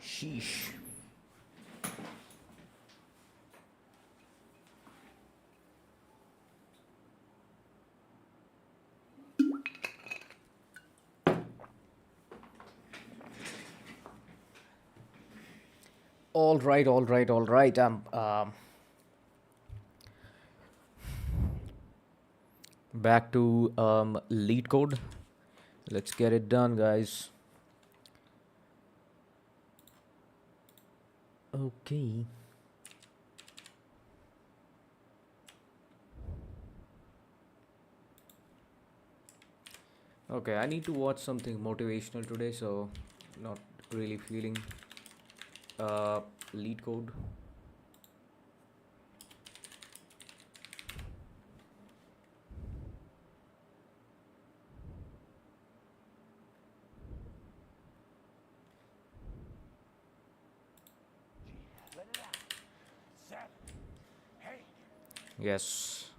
Sheesh. All right, all right, all right. Back to lead code. Let's get it done, guys. Okay. Okay, I need to watch something motivational today, so not really feeling uh, lead code. Let it out. 7, 8. Yes.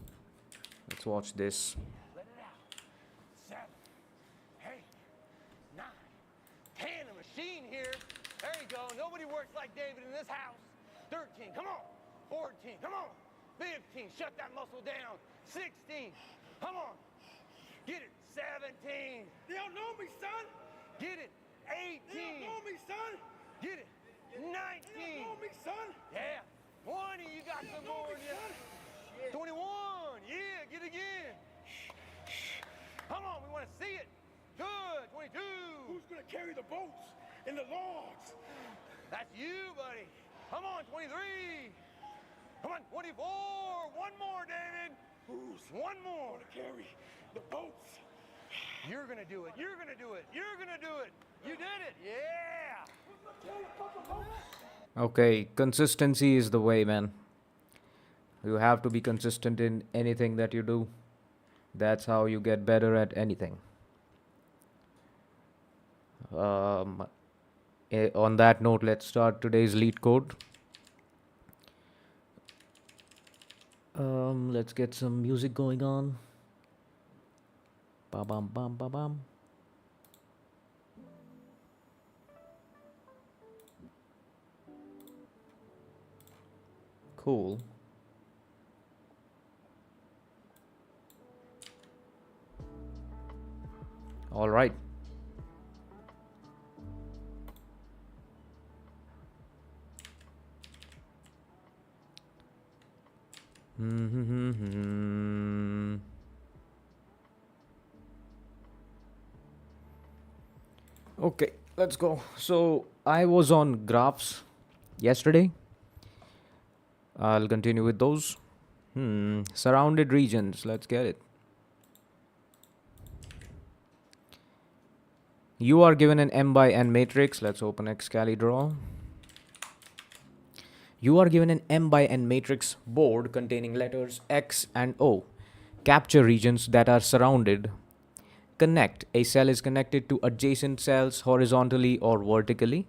Let's watch this. Let it out. 7, 8, 9, 10. A machine here. There you go. Nobody works like David in this house. 13. Come on. 14. Come on. 15. Shut that muscle down. 16. Come on. Get it. 17. They don't know me, son. Get it. 18. They don't know me, son. Get it. They don't 19. know me, son. Yeah. 20. You got They some don't know more me, in you. son. 21. Yeah, get it again. Come on, we want to see it. Good. 22. Who's gonna carry the boats and the logs? That's you, buddy. Come on, 23. Come on, 24. One more, David. Who's One more. gonna carry the boats? You're going to do it. You're going to do it. You're going to do it. You did it. Yeah. Who's gonna carry the fucking boats? Okay, consistency is the way, man. You have to be consistent in anything that you do. That's how you get better at anything. On that note, let's start today's lead code. Let's get some music going on. Ba bam bam ba bam. Cool. All right. Okay, let's go. So I was on graphs yesterday. I'll continue with those. Surrounded regions. Let's get it. You are given an M by N matrix. Let's open Excalidraw. You are given an M by N matrix board containing letters X and O. Capture regions that are surrounded. Connect. A cell is connected to adjacent cells horizontally or vertically.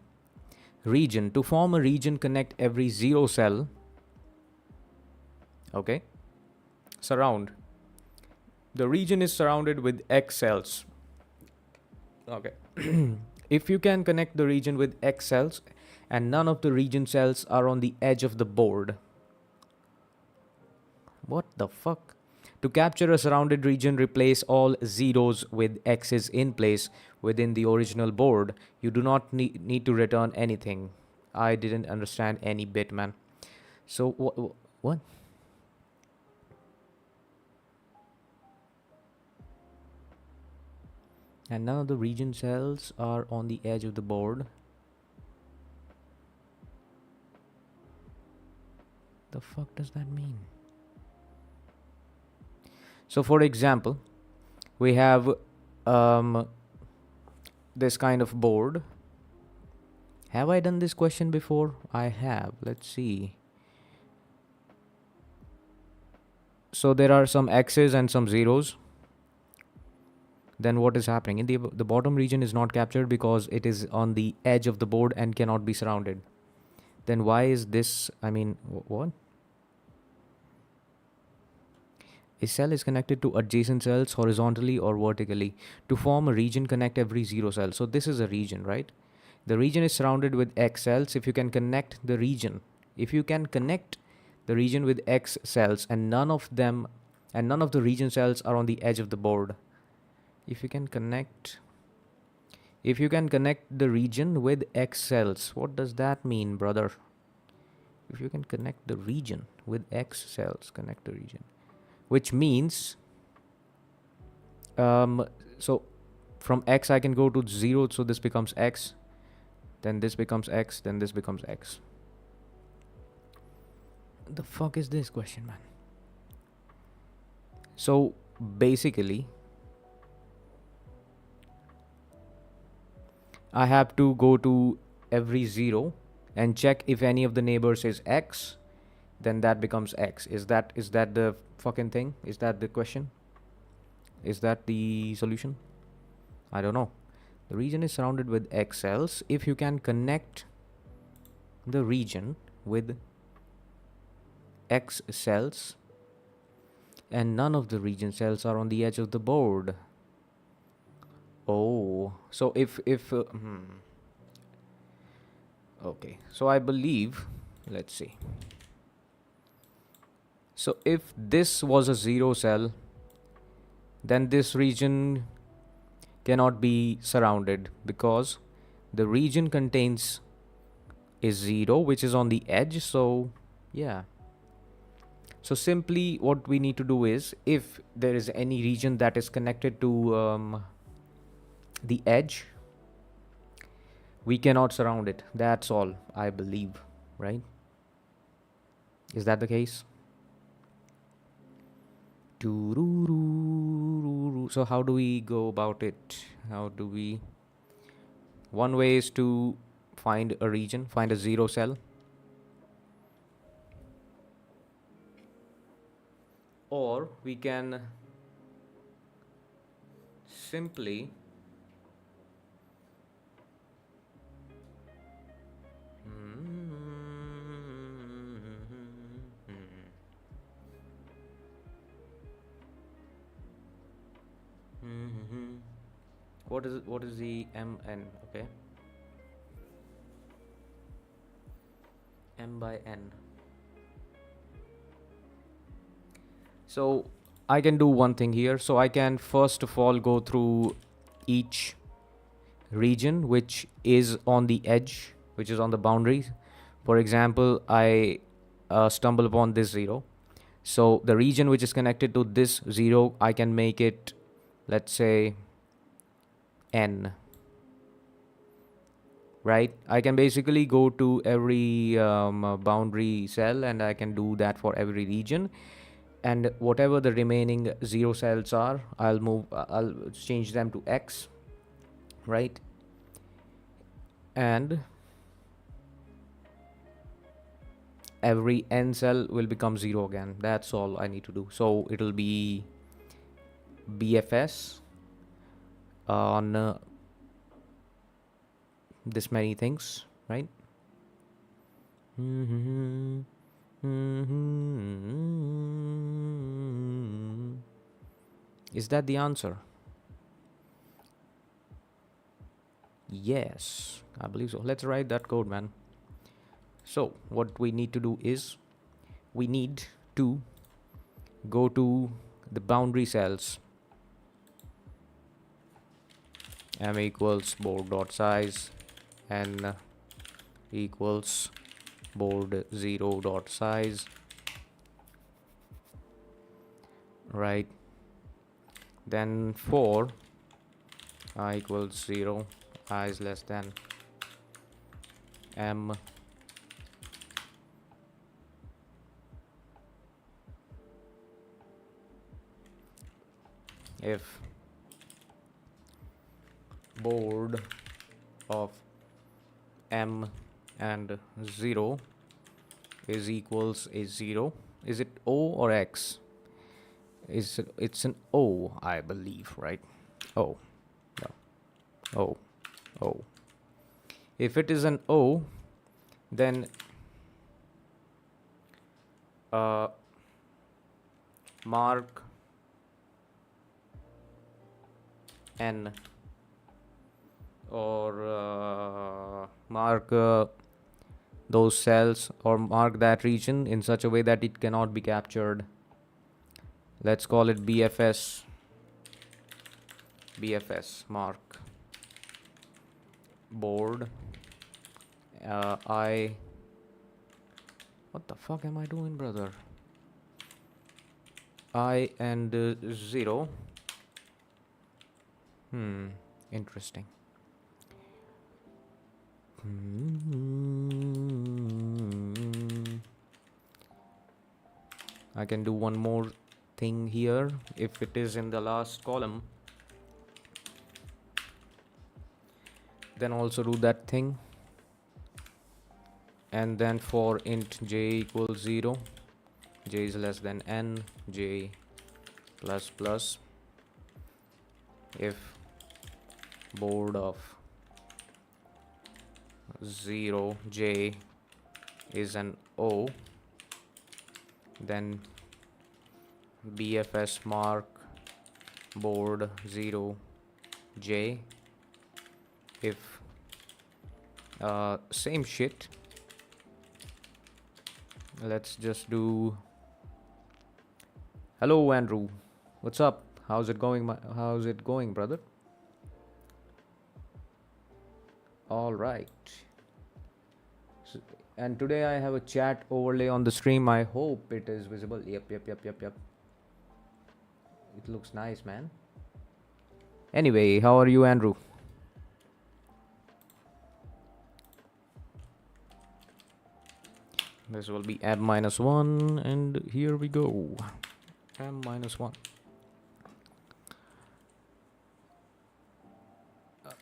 Region. To form a region, connect every 0 cell. Okay. Surround. The region is surrounded with X cells. Okay. If you can connect the region with X cells and none of the region cells are on the edge of the board. What the fuck? To capture a surrounded region, replace all zeros with X's in place within the original board. You do not need to return anything. I didn't understand any bit, man. So, what? And none of the region cells are on the edge of the board. The fuck does that mean? So for example, we have this kind of board. Have I done this question before? I have. Let's see. So there are some X's and some zeros. Then what is happening? In the bottom region is not captured because it is on the edge of the board and cannot be surrounded. Then why is this? I mean, what? A cell is connected to adjacent cells horizontally or vertically. To form a region, connect every 0 cell. So this is a region, right? The region is surrounded with X cells. If you can connect the region with X cells and none of the region cells are on the edge of the board. If you can connect the region with X cells, what does that mean, brother? If you can connect the region with X cells, connect the region, which means so from X I can go to 0, so this becomes X, then this becomes X, then this becomes X. The fuck is this question, man? So basically I have to go to every 0 and check if any of the neighbors is X, then that becomes X. Is that the fucking thing? Is that the question? Is that the solution? I don't know. The region is surrounded with X cells. If you can connect the region with X cells and none of the region cells are on the edge of the board. Oh, so if okay, so I believe, let's see. So if this was a 0 cell, then this region cannot be surrounded because the region contains a 0 which is on the edge. So yeah, so simply what we need to do is, if there is any region that is connected to the edge, we cannot surround it. That's all, I believe, right? Is that the case? So how do we go about it? One way is to find a region, find a 0 cell, or we can simply what is the MN? Okay, M by N. So I can do one thing here. So I can first of all go through each region which is on the edge, which is on the boundary. For example, I stumble upon this 0. So the region which is connected to this 0, I can make it, let's say, N. Right? I can basically go to every boundary cell and I can do that for every region. And whatever the remaining 0 cells are, I'll change them to X, right? And every N cell will become 0 again. That's all I need to do. So it'll be BFS on this many things, right? Is that the answer? Yes, I believe so. Let's write that code, man. So what we need to do is, we need to go to the boundary cells. M equals board dot size, N equals board 0 dot size, right? Then for I equals 0, I is less than M if board of M and 0 is equals a 0. Is it O or X? It's an O, I believe, right? O. No. O. If it is an O, then mark N, or mark those cells or mark that region in such a way that it cannot be captured. Let's call it BFS mark board. What the fuck am I doing, brother? I and 0. Interesting. I can do one more thing here. If it is in the last column, then also do that thing. And then for int j equals 0, j is less than n, j plus plus, if board of 0 j is an O, then BFS mark board 0 j, if same shit. Let's just do hello Andrew, what's up, how's it going, brother? All right. So, and today I have a chat overlay on the stream. I hope it is visible. Yep. It looks nice, man. Anyway, how are you, Andrew? This will be m-1, and here we go. m-1.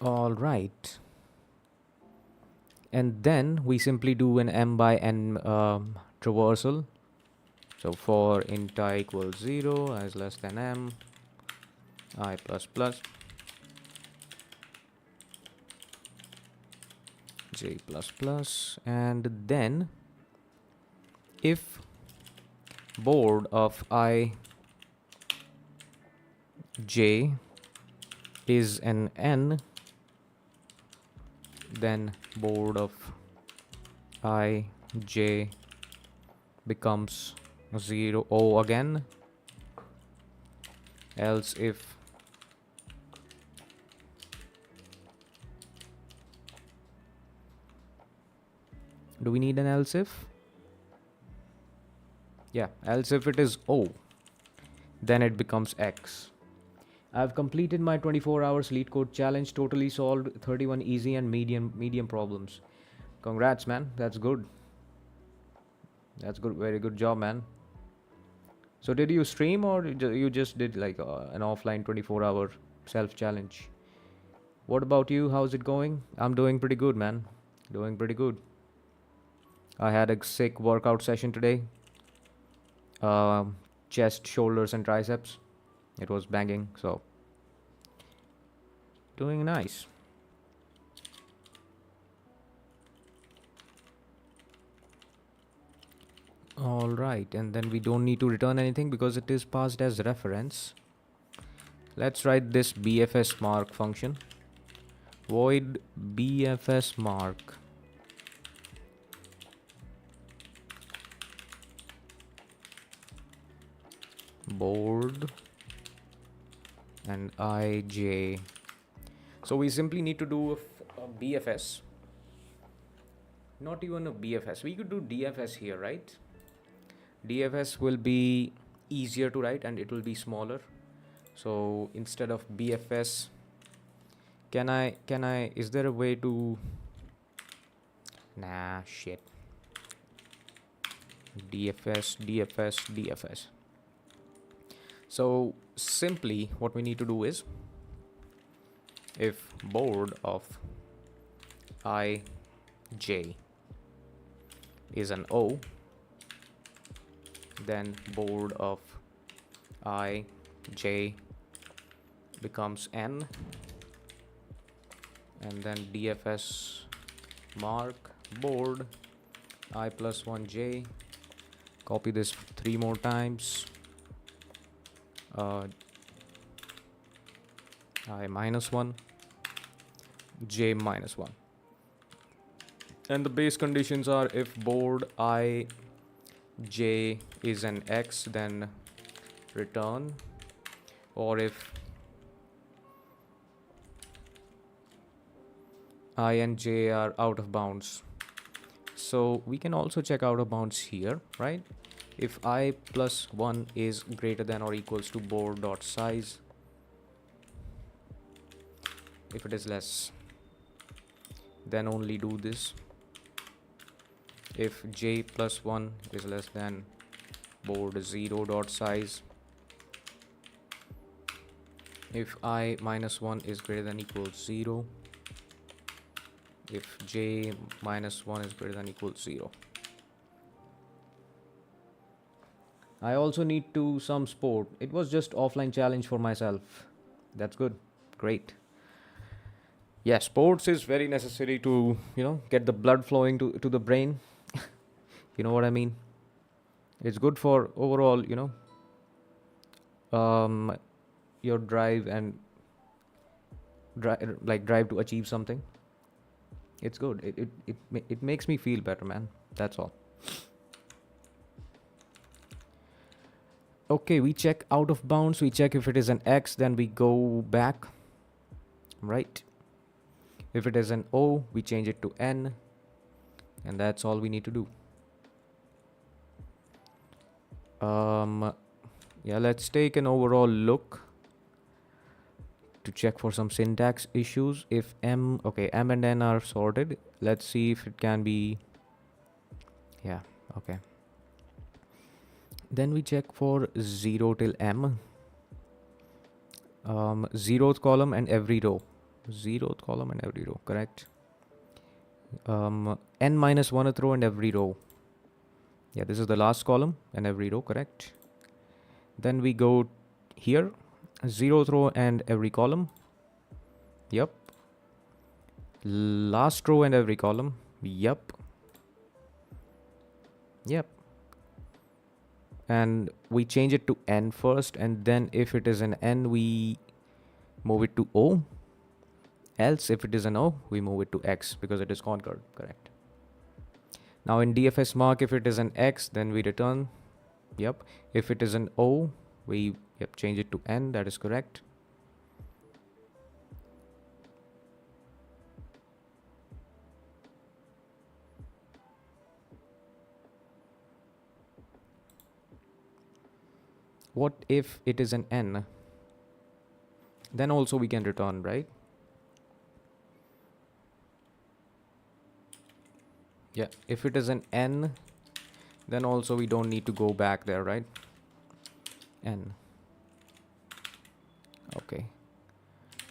All right. And then we simply do an m by n traversal. So for int I equals 0, I is less than m, I plus plus, j plus plus, and then if board of I j is an n, then board of I j becomes 0 O again, else if do we need an else if? Yeah, else if it is O, then it becomes X. I've completed my 24 hours lead code challenge, totally solved 31 easy and medium problems. Congrats, man. That's good. That's good. Very good job, man. So did you stream or you just did like an offline 24-hour self challenge? What about you? How's it going? I'm doing pretty good, man. Doing pretty good. I had a sick workout session today. Chest, shoulders and triceps. It was banging, so doing nice. All right, and then we don't need to return anything because it is passed as reference. Let's write this BFS mark function. Void BFS mark. Board and IJ. So we simply need to do a BFS. Not even a BFS. We could do DFS here, right? DFS will be easier to write and it will be smaller. So instead of BFS, can I is there a way to shit. DFS. So simply what we need to do is if board of IJ is an O, then board of IJ becomes N, and then DFS mark board I plus 1J. Copy this 3 more times. I minus 1, J minus 1. And the base conditions are if board I j is an x, then return, or if I and j are out of bounds. So we can also check out of bounds here, right? If I plus 1 is greater than or equals to board dot size, if it is less, then only do this. If j plus 1 is less than board 0 dot size, if I minus 1 is greater than equals 0, if j minus 1 is greater than equals 0. I also need to some sport. It was just offline challenge for myself. That's good. Great. Yeah, sports is very necessary to, get the blood flowing to the brain. You know what I mean? It's good for overall, your drive and drive to achieve something. It's good. It makes me feel better, man. That's all. Okay, we check out of bounds. We check if it is an X, then we go back. Right? If it is an O, we change it to N. And that's all we need to do. Yeah, let's take an overall look to check for some syntax issues. If M and N are sorted, let's see if it can be, yeah, okay. Then we check for 0 till M, 0th column and every row, 0th column and every row, correct. N minus 1th row and every row. Yeah, this is the last column and every row, correct. Then we go here, 0th row and every column. Yep. Last row and every column. Yep. Yep. And we change it to N first, and then if it is an N, we move it to O. Else, if it is an O, we move it to X because it is conquered, correct. Now in DFS mark, if it is an X, then we return. Yep. If it is an O, we change it to N. That is correct. What if it is an N? Then also we can return, right? Yeah, if it is an N, then also we don't need to go back there, right? N. Okay.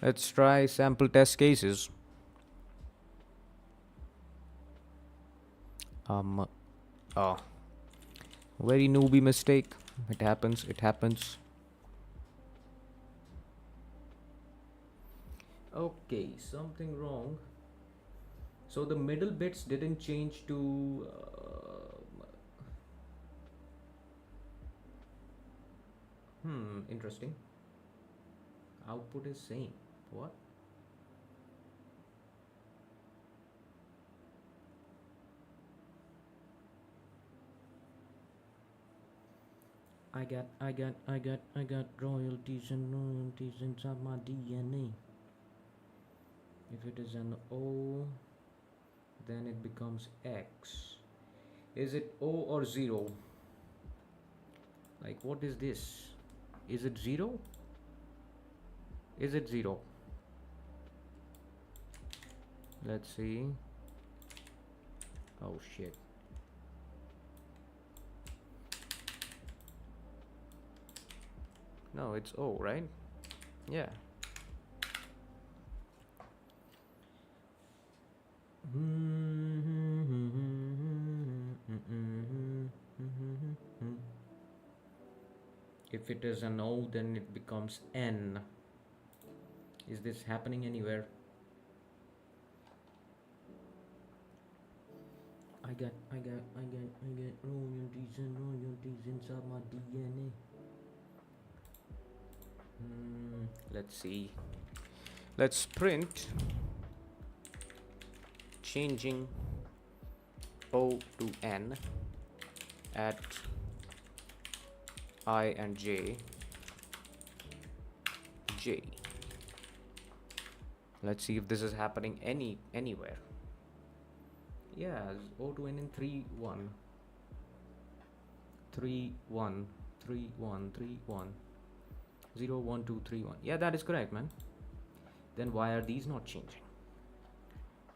Let's try sample test cases. Very newbie mistake. It happens. Okay, something wrong. So the middle bits didn't change to interesting. Output is same. What? I got royalties inside my DNA. If it is an O, then it becomes X. Is it O or 0? Like, what is this? Is it 0? Is it 0? Let's see. Oh shit. No, it's O, right? Yeah. If it is an O, then it becomes N. Is this happening anywhere? I got royalties inside my DNA. Let's see. Let's print changing O to N at I and J. Let's see if this is happening anywhere. Yeah, O to N in 3 1 3 1 3 1 3 1 0 1 2 3 1. Yeah, that is correct, man. Then why are these not changing?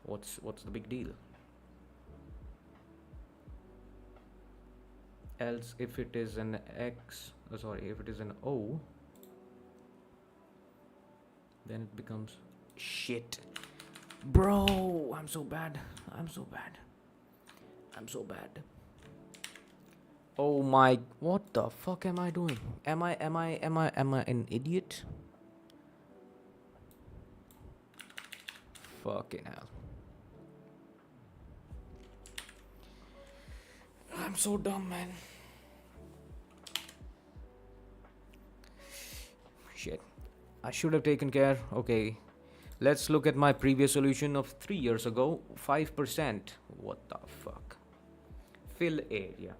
What's the big deal? Else, if it is an X, if it is an O, then it becomes shit. Bro, I'm so bad. Oh my, what the fuck am I doing? Am I an idiot? Fucking hell. I'm so dumb, man. Shit. I should have taken care. Okay. Let's look at my previous solution of 3 years ago. 5%. What the fuck? Fill area.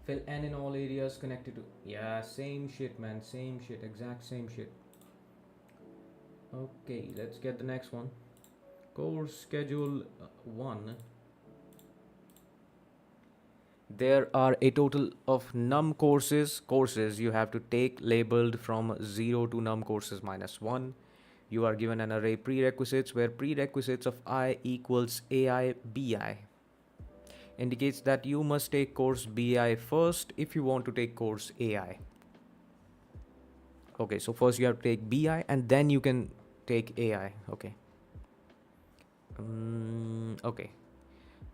Fill N in all areas connected to... Yeah, same shit, man. Same shit. Exact same shit. Okay, let's get the next one. Course schedule 1. There are a total of num courses you have to take labeled from 0 to num courses minus 1. You are given an array prerequisites where prerequisites of I equals AI BI indicates that you must take course BI first if you want to take course AI. Okay, so first you have to take BI and then you can take AI. Okay. Okay.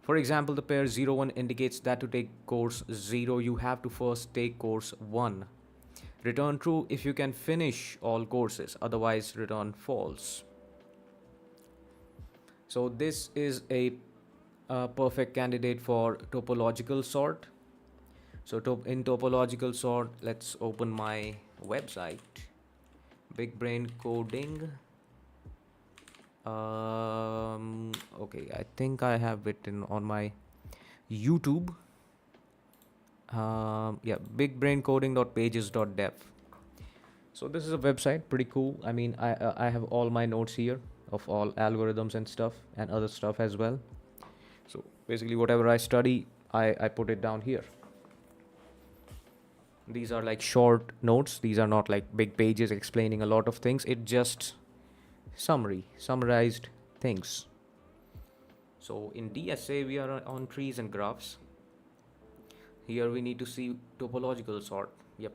For example, the pair 0 1 indicates that to take course 0, you have to first take course 1. Return true if you can finish all courses, otherwise return false. So this is a perfect candidate for topological sort. So in topological sort, let's open my website, Big Brain Coding. Okay, I think I have it on my YouTube. Yeah, bigbraincoding.pages.dev. So this is a website, pretty cool. I mean, I have all my notes here of all algorithms and stuff and other stuff as well. So basically whatever I study, I put it down here. These are like short notes. These are not like big pages explaining a lot of things. It just summarized things. So in DSA, we are on trees and graphs. Here we need to see topological sort. Yep.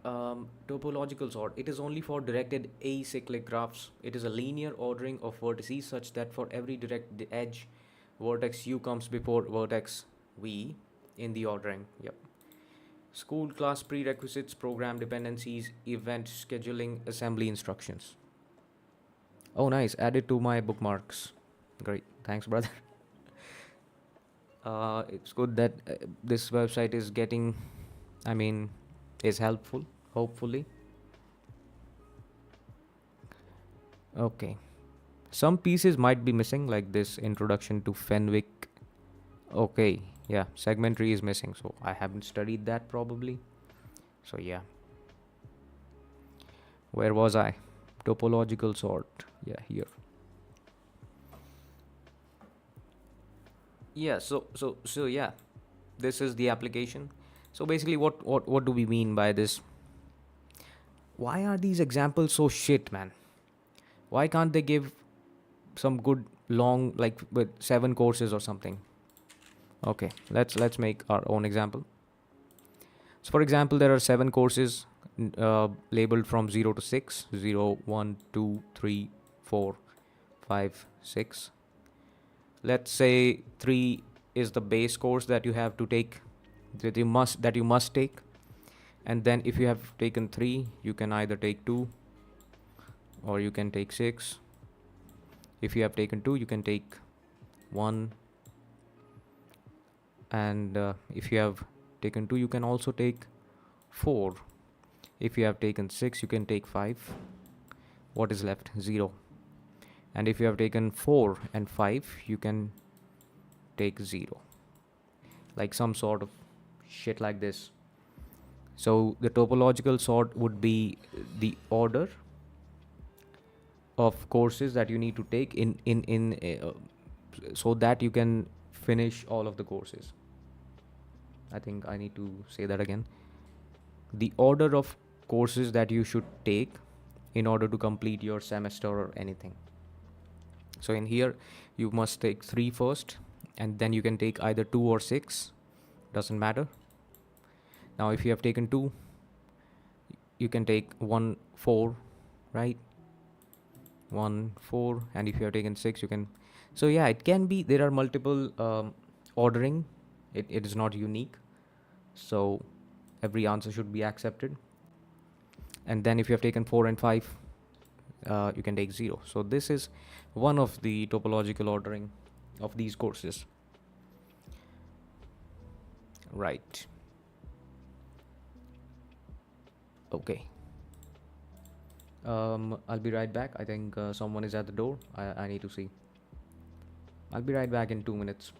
Topological sort. It is only for directed acyclic graphs. It is a linear ordering of vertices such that for every direct edge, vertex U comes before vertex V in the ordering. Yep. School class prerequisites, program dependencies, event scheduling, assembly instructions. Oh, nice. Added to my bookmarks. Great. Thanks, brother. It's good that this website is is helpful, hopefully. Okay. Some pieces might be missing, like this introduction to Fenwick. Okay. Yeah, segment tree is missing, so I haven't studied that probably. So yeah. Where was I? Topological sort. Yeah, here. Yeah, so yeah. This is the application. So basically what do we mean by this? Why are these examples so shit, man? Why can't they give some good long, like with 7 courses or something? Okay, let's make our own example. So for example, there are 7 courses labeled from 0 to 6. 0 1 2 3 4 5 6. Let's say 3 is the base course that you have to take, that you must take. And then if you have taken 3, you can either take 2 or you can take 6. If you have taken 2, you can take 1. And if you have taken 2, you can also take 4. If you have taken 6, you can take 5. What is left? 0. And if you have taken 4 and 5, you can take 0. Like some sort of shit like this. So the topological sort would be the order of courses that you need to take so that you can finish all of the courses. I think I need to say that again. The order of courses that you should take in order to complete your semester or anything. So in here you must take 3 first, and then you can take either 2 or 6, doesn't matter. Now if you have taken 2, you can take 1 4, right? 1 4. And if you have taken 6, you can. So yeah, it can be, there are multiple ordering. It is not unique, so every answer should be accepted. And then if you have taken 4 and 5, you can take 0. So this is one of the topological ordering of these courses, right? Okay. I'll be right back. I think someone is at the door. I need to see. I'll be right back in 2 minutes.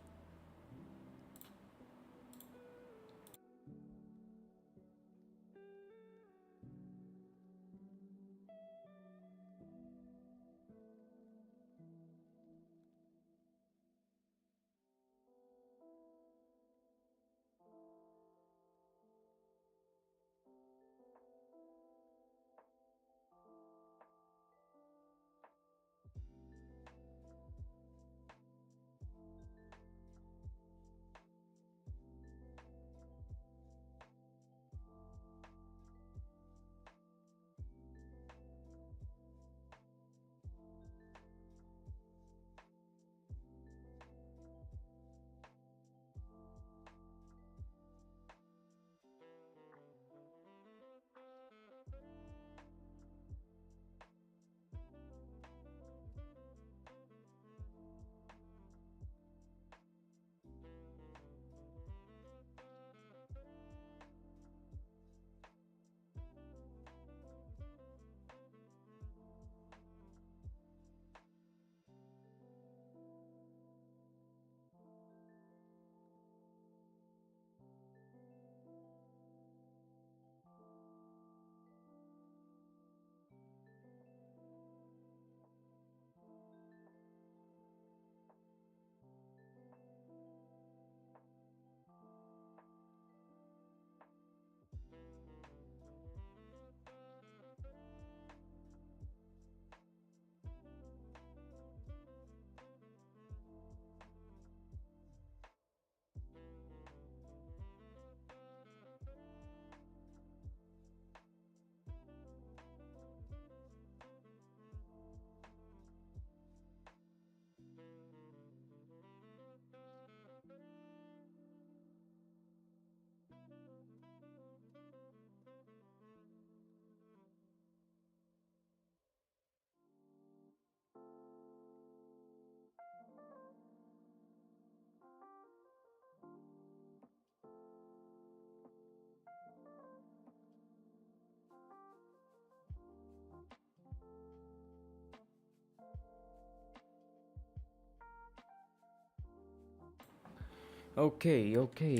Okay,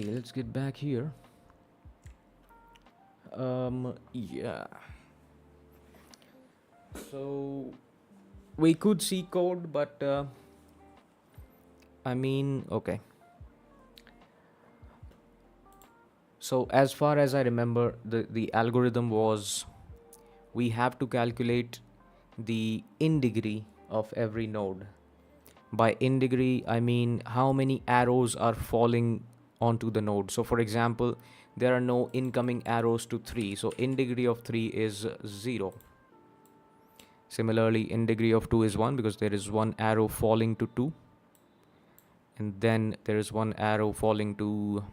let's get back here. Yeah. So we could see code, but okay. So as far as I remember, the algorithm was, we have to calculate the in degree of every node. By in degree, I mean how many arrows are falling onto the node. So for example, there are no incoming arrows to 3. So in degree of 3 is 0. Similarly, in degree of 2 is 1 because there is one arrow falling to 2. And then there is one arrow falling to,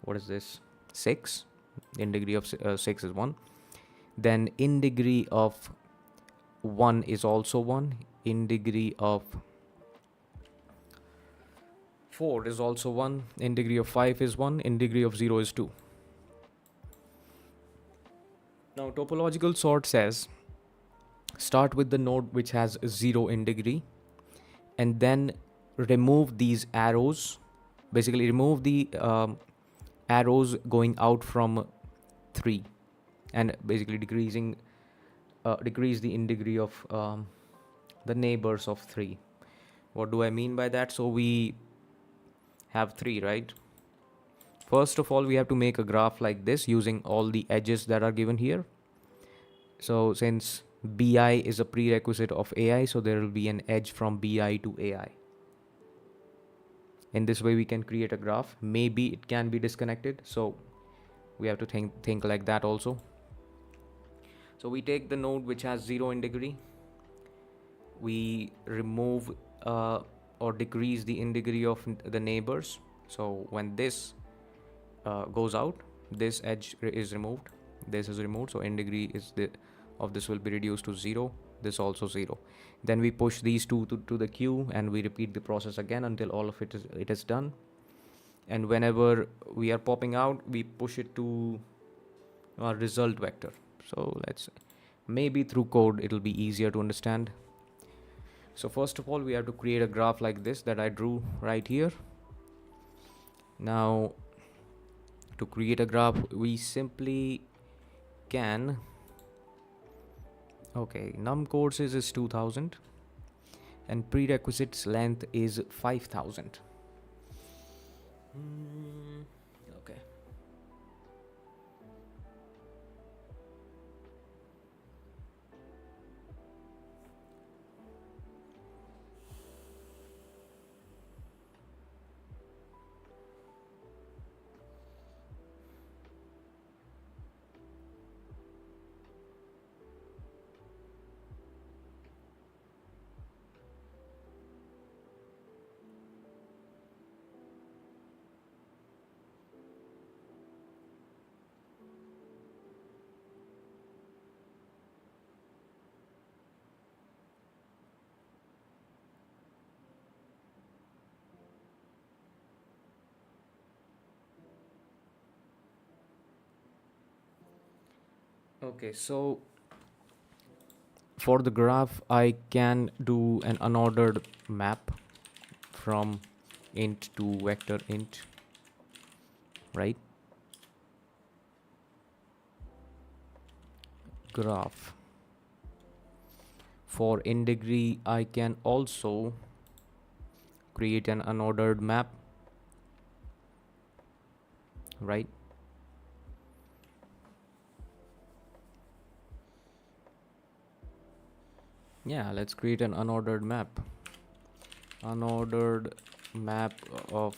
what is this? 6. In degree of 6 is 1. Then in degree of 1 is also 1. In degree of 4 is also 1. In degree of 5 is 1. In degree of 0 is 2. Now topological sort says Start with the node which has 0 in degree, and then remove these arrows. Basically, remove the arrows going out from 3, and basically decrease the in degree of the neighbors of 3. What do I mean by that? So we have 3, right? First of all, we have to make a graph like this using all the edges that are given here. So since BI is a prerequisite of AI, so there will be an edge from BI to AI. In this way, we can create a graph. Maybe it can be disconnected, so we have to think like that also. So we take the node which has 0 in degree. We remove or decrease the in degree of the neighbors. So when this goes out, this edge is removed, this is removed, so in degree of this will be reduced to 0, this also 0. Then we push these two to the queue, and we repeat the process again until all of it is done. And whenever we are popping out, we push it to our result vector. So let's maybe through code it'll be easier to understand. So first of all, we have to create a graph like this that I drew right here. Now, to create a graph, we simply can, okay, num courses is 2000 and prerequisites length is 5000. Okay. Okay, so for the graph, I can do an unordered map from int to vector int, right? Graph. For in degree, I can also create an unordered map, right? Yeah, let's create an unordered map. Unordered map of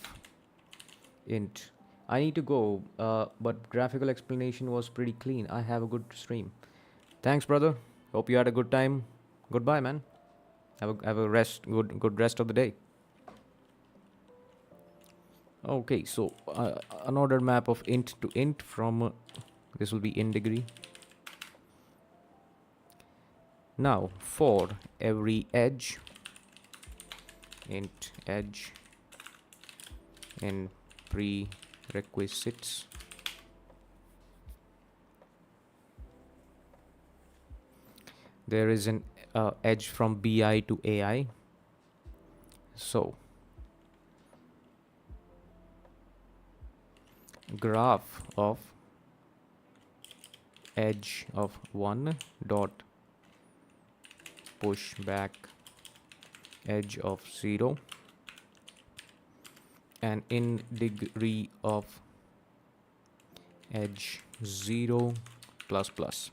int. I need to go, but graphical explanation was pretty clean. I have a good stream. Thanks, brother. Hope you had a good time. Goodbye, man. Have a good rest of the day. Okay, so unordered map of int to int from this will be in degree. Now for every edge, int edge in prerequisites, there is an edge from BI to AI. So graph of edge of 1 dot push back edge of 0 and in degree of edge 0 plus plus.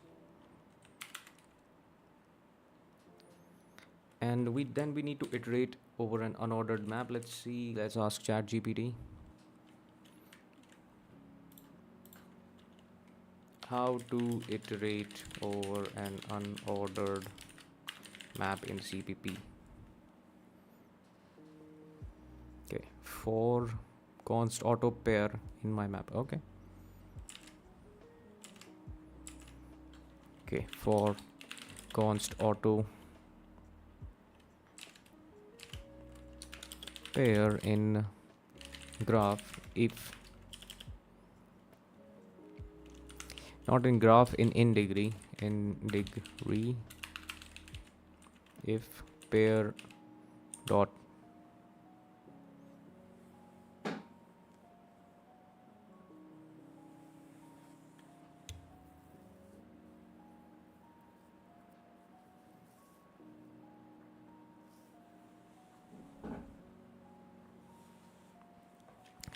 And we need to iterate over an unordered map. Let's see, let's ask ChatGPT how to iterate over an unordered map in CPP. Okay, for const auto pair in my map. Okay, for const auto pair in graph if not in graph in degree if pair dot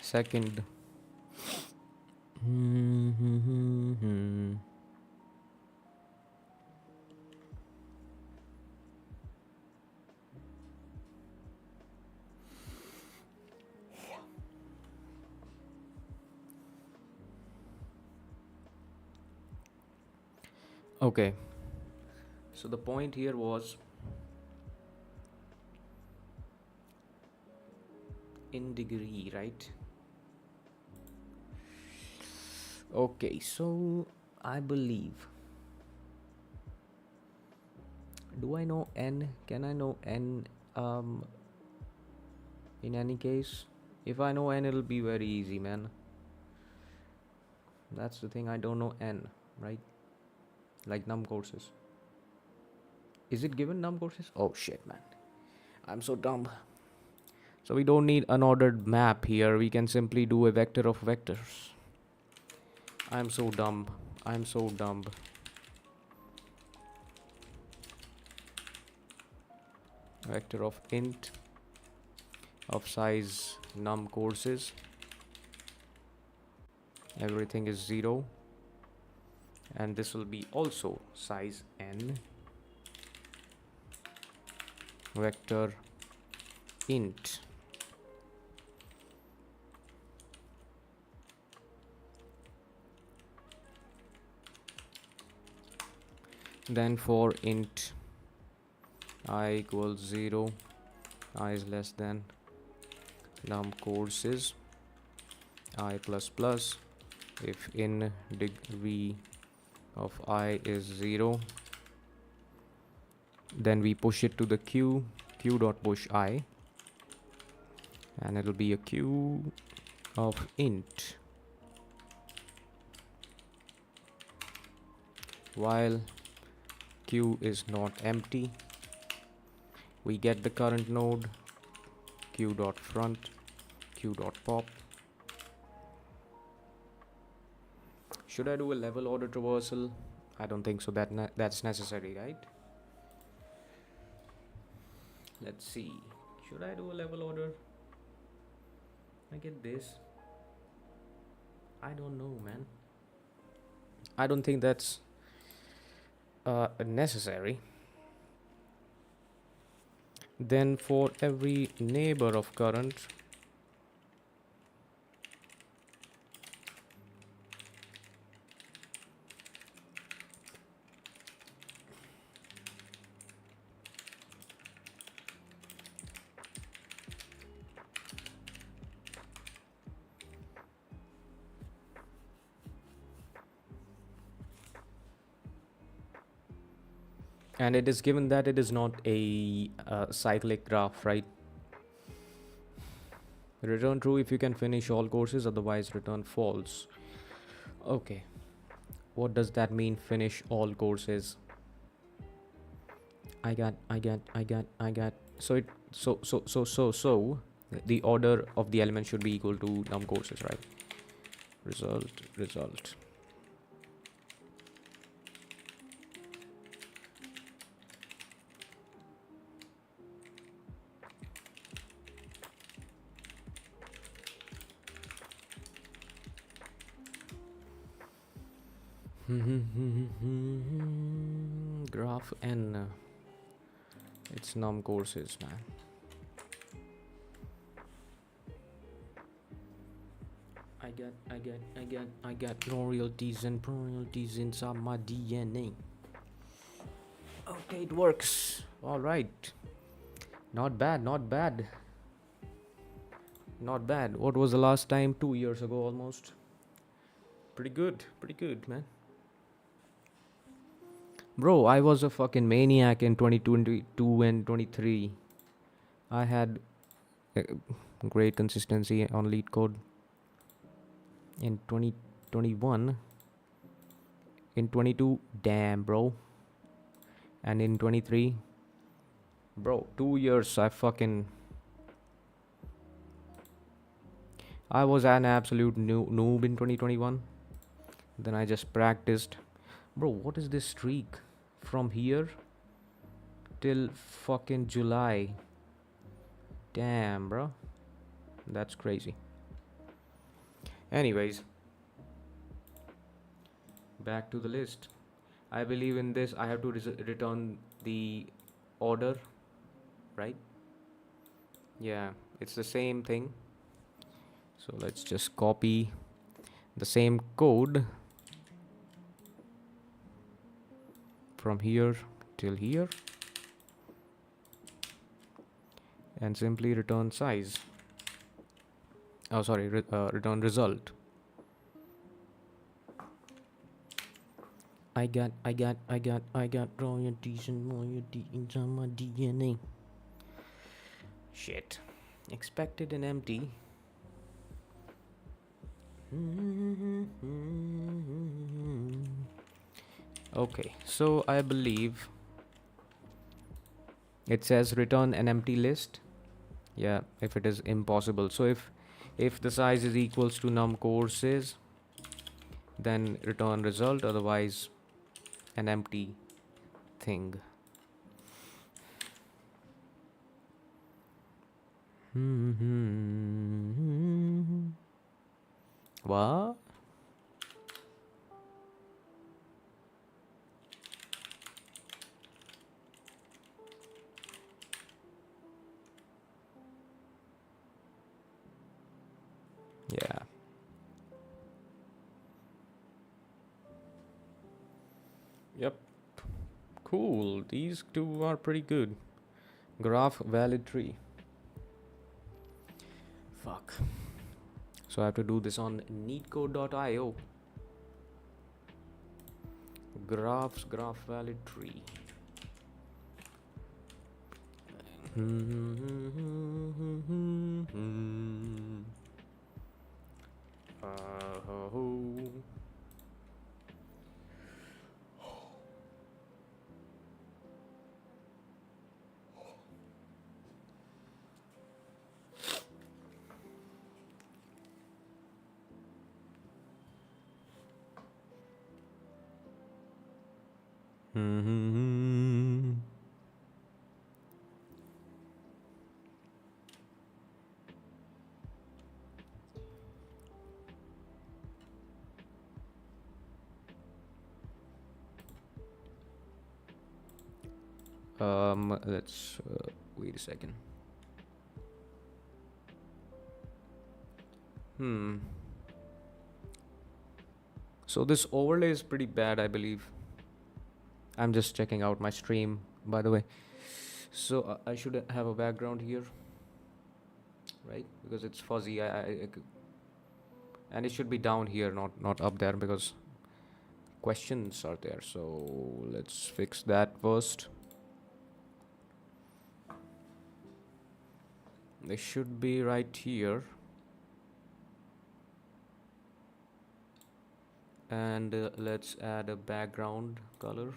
second. Okay, so the point here was in degree, right? Okay, so I believe, do I know n? Can I know n in any case? If I know n, it'll be very easy, man. That's the thing, I don't know n, right? Like num courses. Is it given num courses? Oh shit, man. I'm so dumb. So we don't need unordered map here. We can simply do a vector of vectors. I'm so dumb. I'm so dumb. Vector of int of size num courses. Everything is 0. And this will be also size n. Vector int then for int I equals 0, I is less than num courses I plus plus. If in degree of I is 0, then we push it to the q dot push I, and it'll be a q of int while q is not empty. We get the current node, q dot front, q dot pop. Should I do a level order traversal? I don't think so. That's necessary, right? Let's see. Should I do a level order? I get this. I don't know, man. I don't think that's necessary. Then for every neighbor of current, and it is given that it is not a cyclic graph, right? Return true if you can finish all courses, otherwise return false. Okay, what does that mean, finish all courses? I got so the order of the element should be equal to num courses, right? Result. Graph n, it's num courses, man. I got royalties inside my DNA. Okay, it works. All right. Not bad. What was the last time? 2 years ago almost. Pretty good, man. Bro, I was a fucking maniac in 2022 and 23. I had great consistency on lead code. In 2021, in 22, damn, bro. And in 23, Bro, 2 years I was an absolute noob in 2021. Then I just practiced. Bro, what is this streak? From here till fucking July. Damn, bro. That's crazy. Anyways, back to the list. I believe in this. I have to return the order, right? Yeah, it's the same thing. So let's just copy the same code from here till here and simply return size. Oh, sorry, return result. I got royalties and royalty in my DNA. Shit. Expected and empty. Okay, so I believe it says return an empty list. Yeah, if it is impossible. So if the size is equals to num courses, then return result, otherwise an empty thing. What? Yeah. Yep. Cool. These two are pretty good. Graph valid tree. Fuck. So I have to do this on neatcode.io. Graph valid tree. Let's wait a second. So this overlay is pretty bad, I believe. I'm just checking out my stream, by the way. So I should have a background here, right? Because it's fuzzy. And it should be down here, not up there, because questions are there. So let's fix that first. They should be right here. And let's add a background color,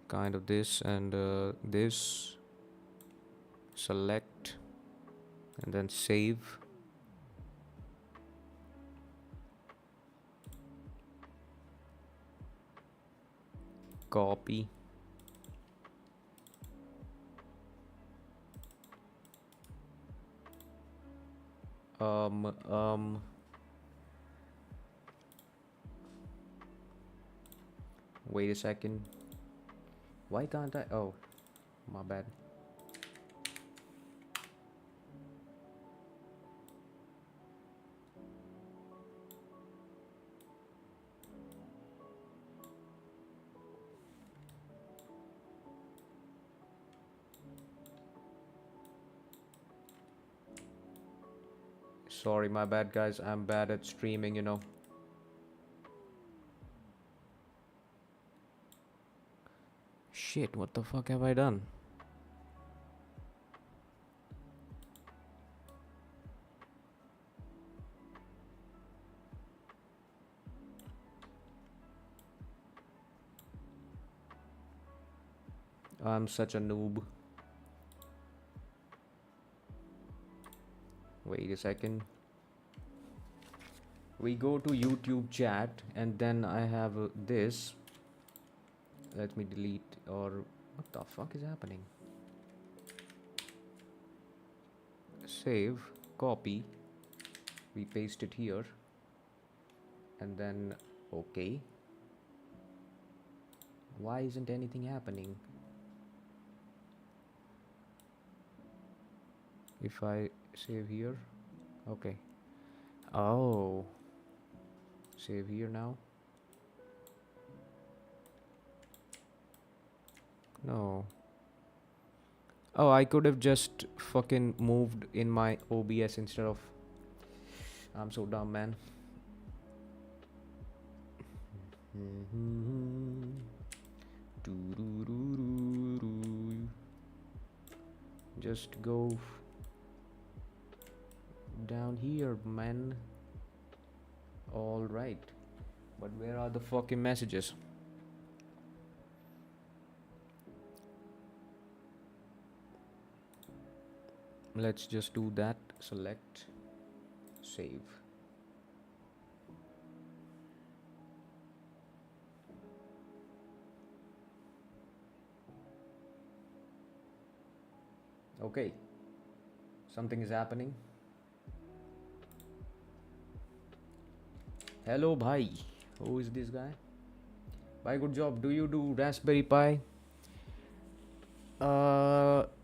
kind of this, and this. Select and then save. Copy. Wait a second. Why can't I? Oh, my bad. Sorry, my bad, guys. I'm bad at streaming, you know. Shit, what the fuck have I done? I'm such a noob. Wait a second. We go to YouTube chat and then I have this. Let me delete, or what the fuck is happening? Save, copy, we paste it here, and then okay. Why isn't anything happening? If I save here, okay. Oh, save here now. No. Oh, I could have just fucking moved in my OBS instead of. I'm so dumb, man. Just go down here, man. All right, but where are the fucking messages? Let's just do that. Select, save. Okay, something is happening. Hello, bhai. Who is this guy? Bhai, good job. Do you do Raspberry Pi?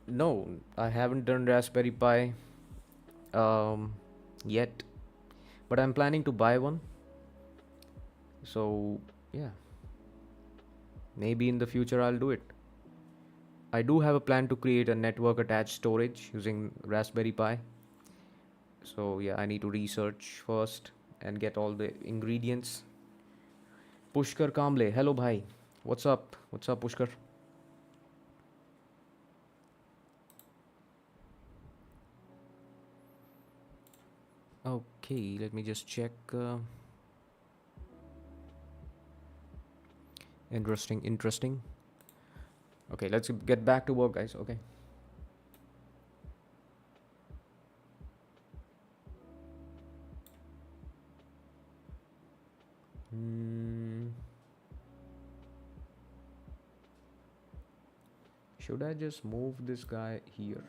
No, I haven't done Raspberry Pi yet, but I'm planning to buy one. So, yeah, maybe in the future I'll do it. I do have a plan to create a network attached storage using Raspberry Pi. So, yeah, I need to research first and get all the ingredients. Pushkar Kamble, hello, bhai. What's up? What's up, Pushkar? Okay, let me just check. Interesting. Okay, let's get back to work, guys. Okay. Should I just move this guy here?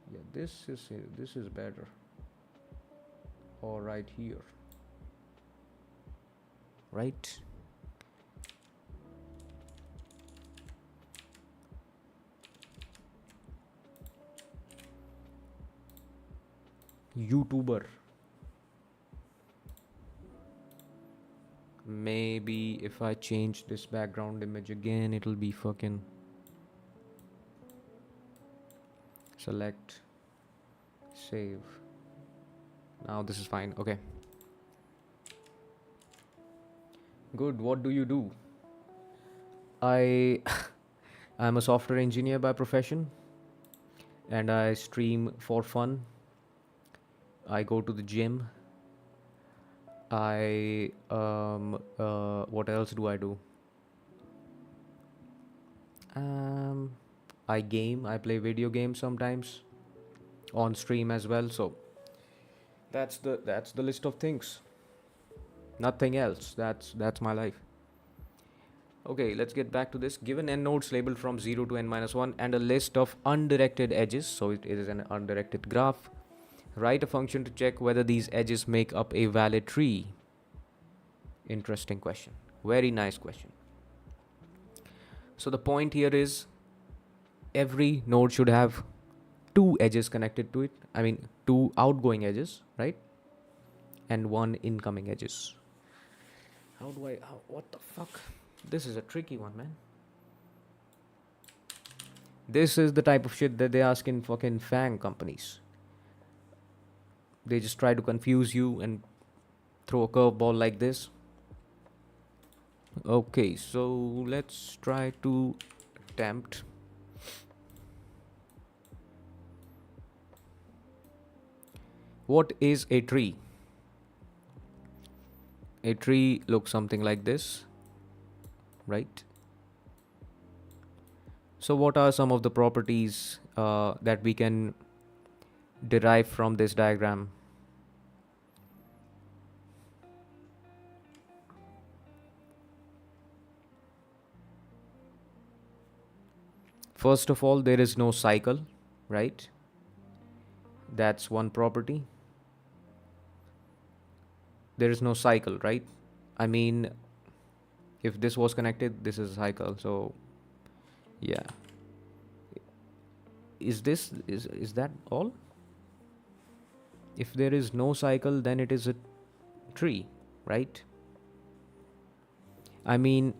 Yeah, this is better. Or right here. Right? YouTuber. Maybe if I change this background image again, it'll be fucking. Select, save. Now this is fine. Okay. Good. What do you do? I'm a software engineer by profession, and I stream for fun. I go to the gym. What else do I do? I game. I play video games sometimes on stream as well. So that's the list of things. Nothing else. That's my life. Okay, let's get back to this. Given n nodes labeled from 0 to n-1 and a list of undirected edges, so it is an undirected graph, write a function to check whether these edges make up a valid tree. Interesting question. Very nice question. So the point here is every node should have two edges connected to it. I mean, two outgoing edges, right? And one incoming edges. What the fuck? This is a tricky one, man. This is the type of shit that they ask in fucking FANG companies. They just try to confuse you and throw a curveball like this. Okay, so let's try to attempt. What is a tree? A tree looks something like this, right? So what are some of the properties that we can derive from this diagram? First of all, there is no cycle, right? That's one property. There is no cycle, right? I mean, if this was connected, this is a cycle. So yeah, is that all? If there is no cycle, then it is a tree, right? I mean,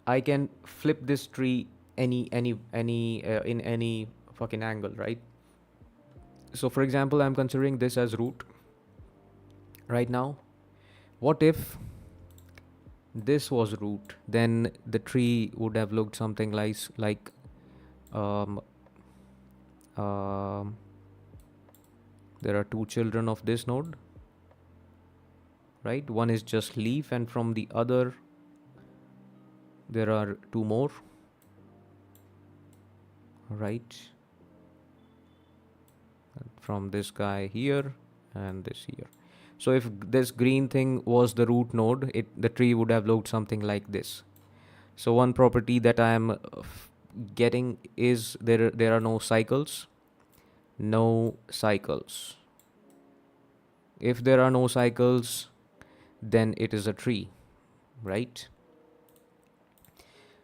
I can flip this tree any in any fucking angle, right? So for example, I'm considering this as root right now. What if this was root? Then the tree would have looked something like um, um, there are two children of this node, right? One is just leaf, and from the other there are two more, right? From this guy here and this here. So if this green thing was the root node, the tree would have looked something like this. So one property that I am getting is there are no cycles. No cycles. If there are no cycles, then it is a tree, right?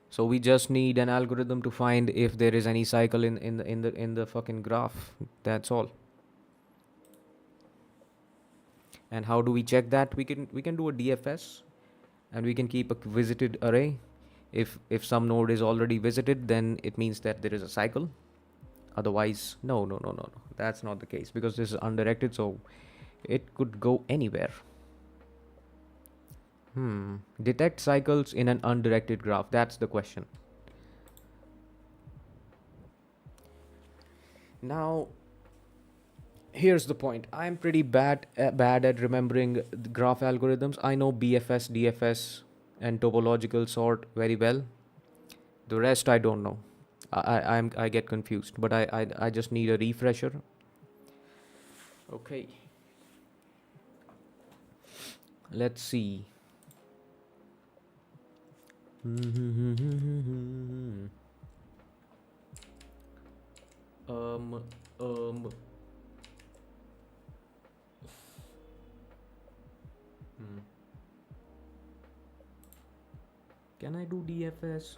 So we just need an algorithm to find if there is any cycle in the fucking graph. That's all. And how do we check that? We can do a DFS, and we can keep a visited array. If some node is already visited, then it means that there is a cycle. Otherwise, no. That's not the case, because this is undirected, so it could go anywhere. Detect cycles in an undirected graph. That's the question. Now, here's the point. I'm pretty bad at remembering the graph algorithms. I know BFS, DFS, and topological sort very well. The rest I don't know. I get confused, but I just need a refresher. Okay. Let's see. um um Can I do DFS?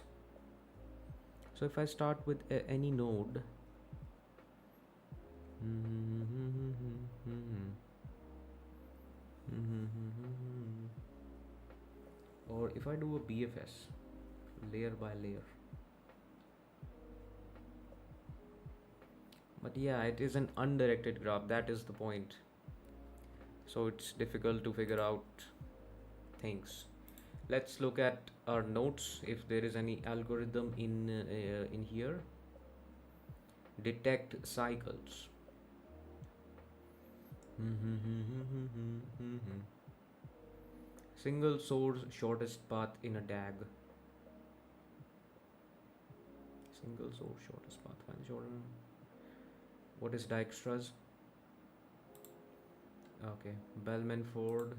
So if I start with any node, or if I do a BFS, layer by layer. But yeah, it is an undirected graph. That is the point. So it's difficult to figure out things. Let's look at our notes. If there is any algorithm in here, detect cycles. Single source shortest path in a DAG. Single source shortest path. Find the shorter. What is Dijkstra's? Okay, Bellman Ford.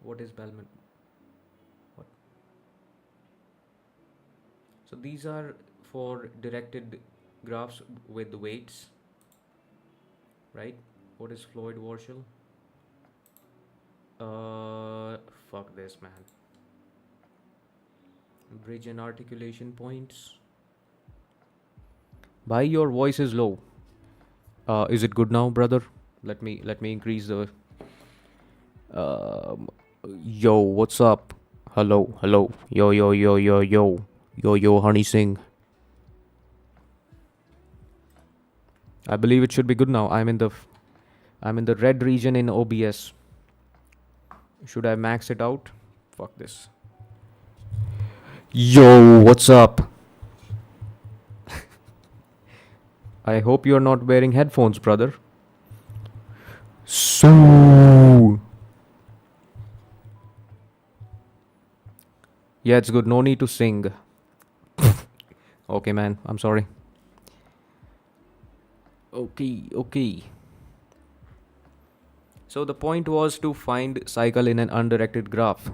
What is Bellman? What? So these are for directed graphs with weights, right? What is Floyd-Warshall? Fuck this, man. Bridge and articulation points. Bhai, your voice is low. Is it good now, brother? Let me increase the. Yo, what's up? Hello. Yo, Honey Singh. I believe it should be good now. I'm in the red region in OBS. Should I max it out? Fuck this. Yo, what's up? I hope you're not wearing headphones, brother. So. Yeah, it's good. No need to sing. Okay, man, I'm sorry. Okay. So the point was to find cycle in an undirected graph.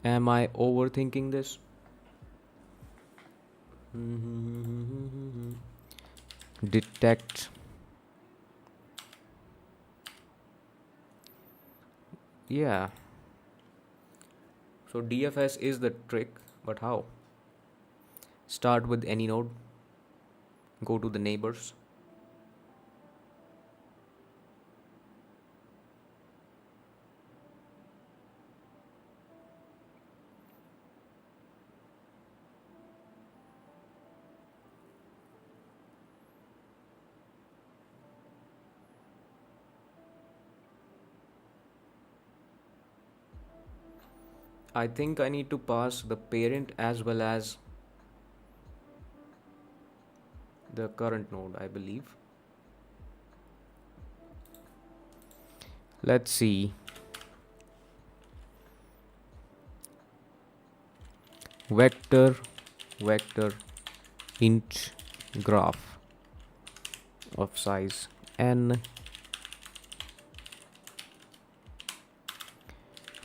Am I overthinking this? Detect. Yeah. So DFS is the trick, but how? Start with any node, go to the neighbors. I think I need to pass the parent as well as the current node, I believe. Let's see. Vector int graph of size n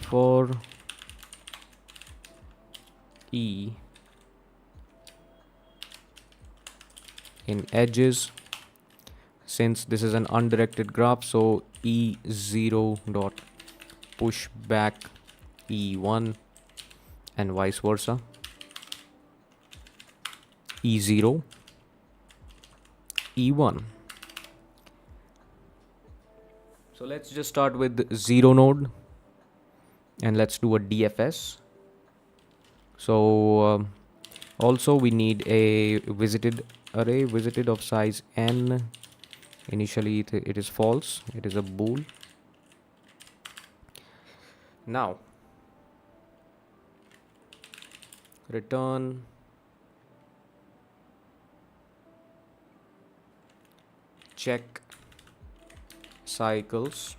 for e in edges. Since this is an undirected graph, so e0 dot push back e1 and vice versa. e0 e1. So let's just start with 0 node and let's do a DFS. So also we need a visited array, visited of size n. Initially it is false, it is a bool. Now return check cycles.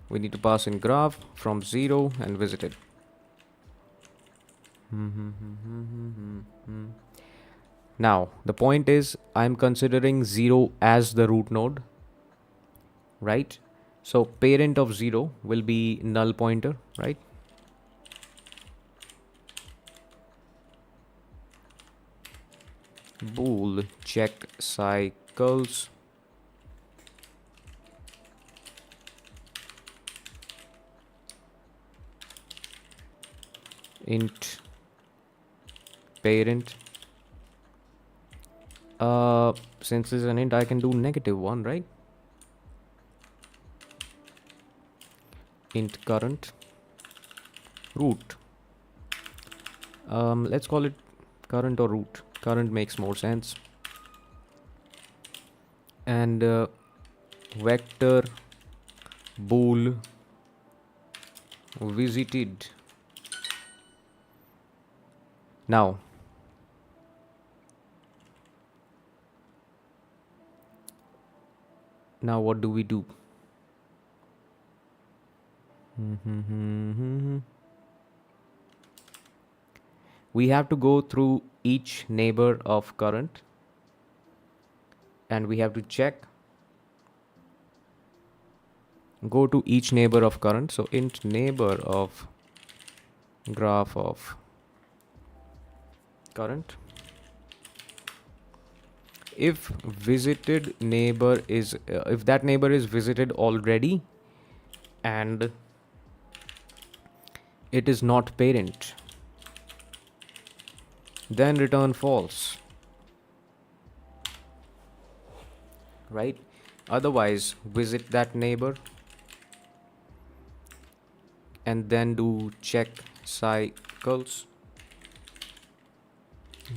We need to pass in graph from 0 and visited. Now the point is I'm considering 0 as the root node, right? So parent of 0 will be null pointer, right? Bool check cycles int parent. Since this is an int, I can do -1, right? Int current root. Let's call it current or root. Current makes more sense. And vector bool visited. Now what do we do? We have to go through each neighbor of current and we have to check. Go to each neighbor of current. So int neighbor of graph of current. If visited neighbor is if that neighbor is visited already and it is not parent, then return false, right? Otherwise visit that neighbor and then do check cycles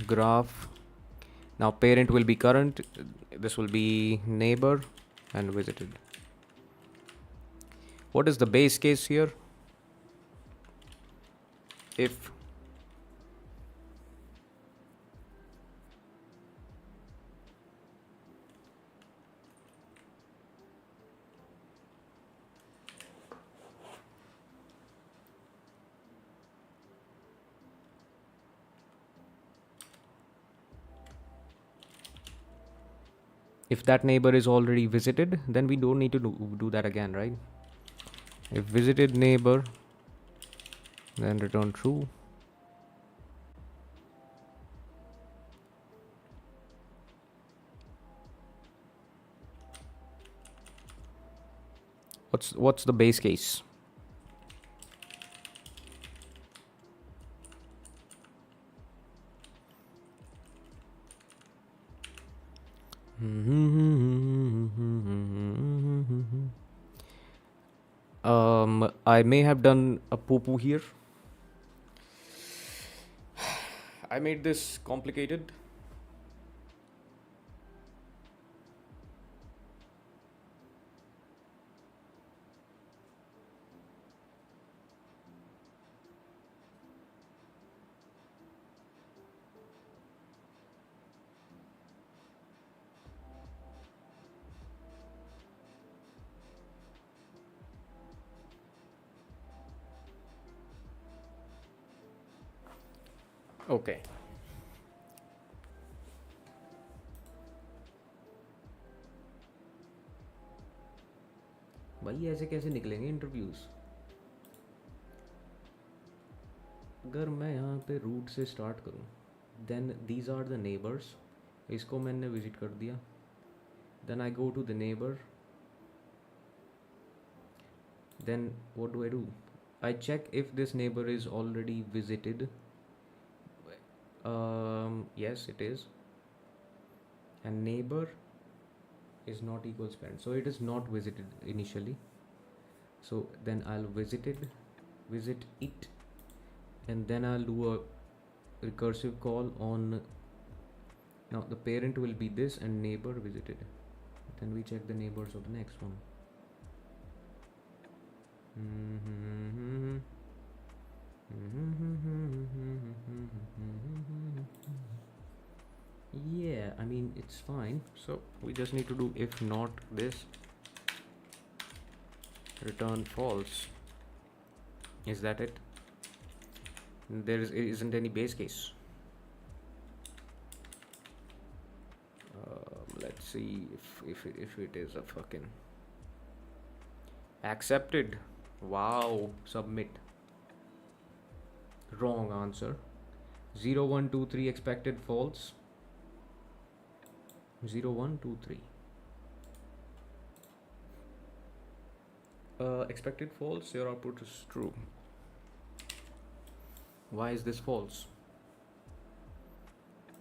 graph. Now parent will be current, this will be neighbor and visited. What is the base case here? If If that neighbor is already visited, then we don't need to do that again, right? If visited neighbor, then return true. What's the base case? I may have done a poo-poo here. I made this complicated. Okay. भाई ऐसे कैसे निकलेंगे interviews? अगर मैं यहाँ पे root से start करूँ, then these are the neighbours. इसको मैंने विजिट कर दिया. Then I go to the neighbour. Then what do I do? I check if this neighbor is already visited. Yes, it is. And neighbor is not equals parent, so it is not visited initially. So then I'll visit it, and then I'll do a recursive call on. Now the parent will be this and neighbor visited. Then we check the neighbors of the next one. Yeah, I mean it's fine. So we just need to do if not this, return false. Is that it? There isn't any base case. Let's see if it is a fucking accepted. Wow, submit. Wrong answer. 0 1 2 3 expected false. 0 1 2 3. Expected false. Your output is true. Why is this false?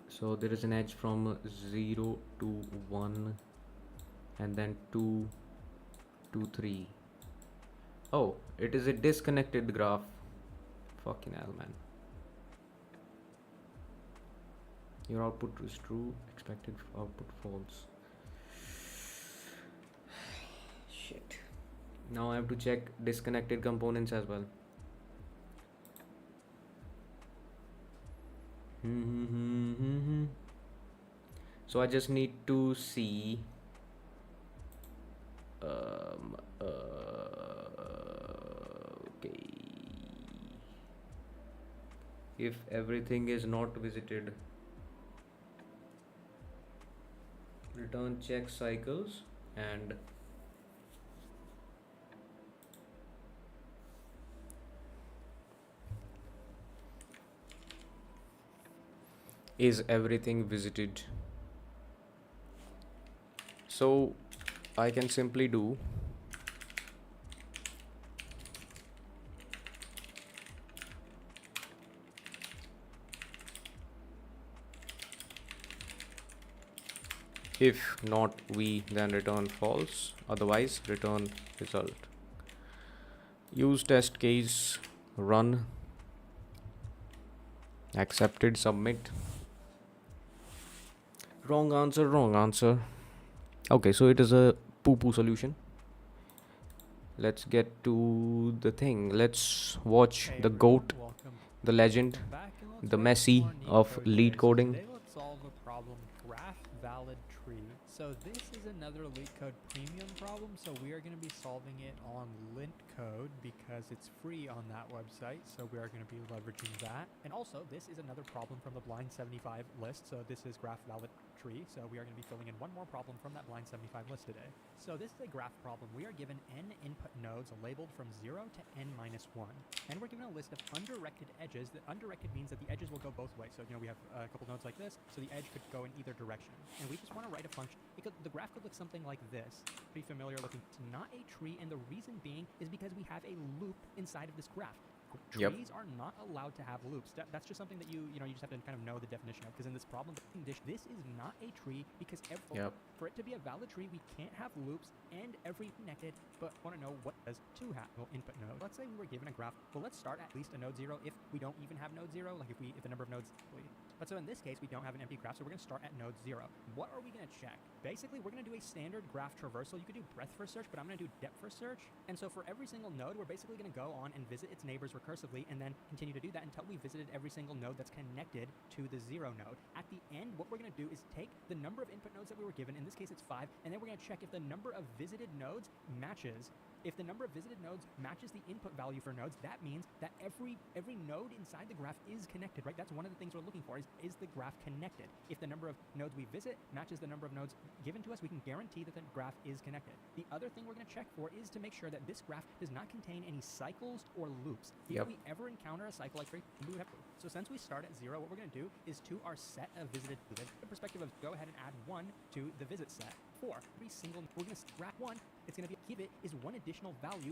So there is an edge from 0 to 1 and then 2 to 3. Oh, it is a disconnected graph. Fucking hell, man. Your output is true, expected output false. Shit. Now I have to check disconnected components as well. So I just need to see okay, if everything is not visited, return check cycles and is everything visited. So I can simply do if not we, then return false, otherwise return result. Use test case, run, accepted, submit. Wrong answer. Okay, so it is a poo-poo solution. Let's get to the thing. Let's watch the GOAT, the legend, the Messi of lead coding. Today let's solve a problem graph valid tree So this is another LeetCode premium problem, so we are going to be solving it on LintCode because it's free on that website, so we are going to be leveraging that. And also, this is another problem from the Blind 75 list, so this is graph valid tree, so we are going to be filling in one more problem from that Blind 75 list today. So this is a graph problem. We are given n input nodes labeled from 0 to n minus 1, and we're given a list of undirected edges. That undirected means that the edges will go both ways. So, we have a couple nodes like this, so the edge could go in either direction. And we just want to write a function. The graph could look something like this. Pretty familiar looking. It's not a tree, and the reason being is because we have a loop inside of this graph. Yep. Trees are not allowed to have loops. That's just something that you just have to kind of know the definition of, because in this problem, this is not a tree because for it to be a valid tree, we can't have loops and every connected, but want to know what does to have input node. Let's say we were given a graph. Well, let's start at least a node 0 if we don't even have node 0, like if the number of nodes. But so in this case, we don't have an empty graph, so we're going to start at node 0. What are we going to check? Basically, we're going to do a standard graph traversal. You could do breadth first search, but I'm going to do depth first search. And so for every single node, we're basically going to go on and visit its neighbors recursively and then continue to do that until we visited every single node that's connected to the 0 node. At the end, what we're going to do is take the number of input nodes that we were given, in this case it's 5, and then we're going to check if the number of visited nodes matches. If the number of visited nodes matches the input value for nodes, that means that every node inside the graph is connected, right? That's one of the things we're looking for, is the graph connected? If the number of nodes we visit matches the number of nodes given to us, we can guarantee that the graph is connected. The other thing we're going to check for is to make sure that this graph does not contain any cycles or loops. If we ever encounter a cycle like 3, we would have to. So since we start at 0, what we're going to do is to our set of visited, the perspective of go ahead and add 1 to the visit set. For every single, we're going to graph 1, it's going to give it is one additional value,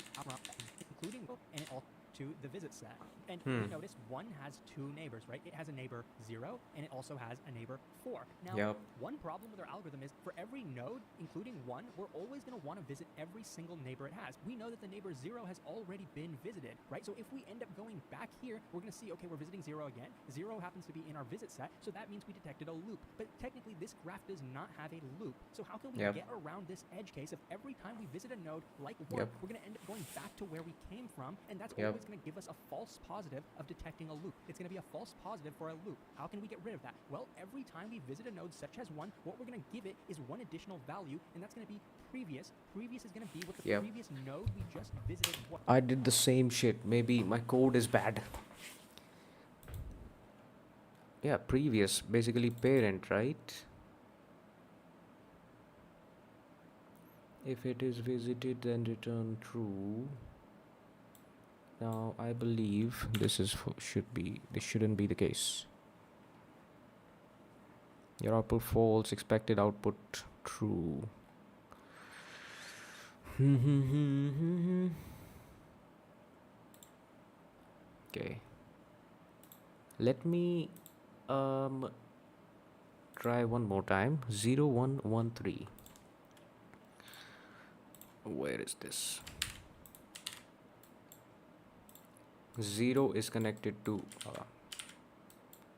including and it all to the visit set. And we notice 1 has 2 neighbors, right? It has a neighbor 0, and it also has a neighbor 4. Now, one problem with our algorithm is for every node, including 1, we're always going to want to visit every single neighbor it has. We know that the neighbor 0 has already been visited, right? So if we end up going back here, we're going to see, okay, we're visiting 0 again. 0 happens to be in our visit set, so that means we detected a loop. But technically, this graph does not have a loop. So how can we get around this edge case if every time we visit a node like 1, we're going to end up going back to where we came from, and that's always going to give us a false positive of detecting a loop. It's going to be a false positive for a loop. How can we get rid of that? Well, every time we visit a node such as 1, what we're going to give it is one additional value, and that's going to be previous. Previous is going to be what the previous node we just visited was. I did the same shit. Maybe my code is bad. Yeah, previous, basically parent, right? If it is visited, then return true. Now I believe this shouldn't be the case. Your output false, expected output true. Okay. Let me try one more time. 0113. Where is this? 0 is connected to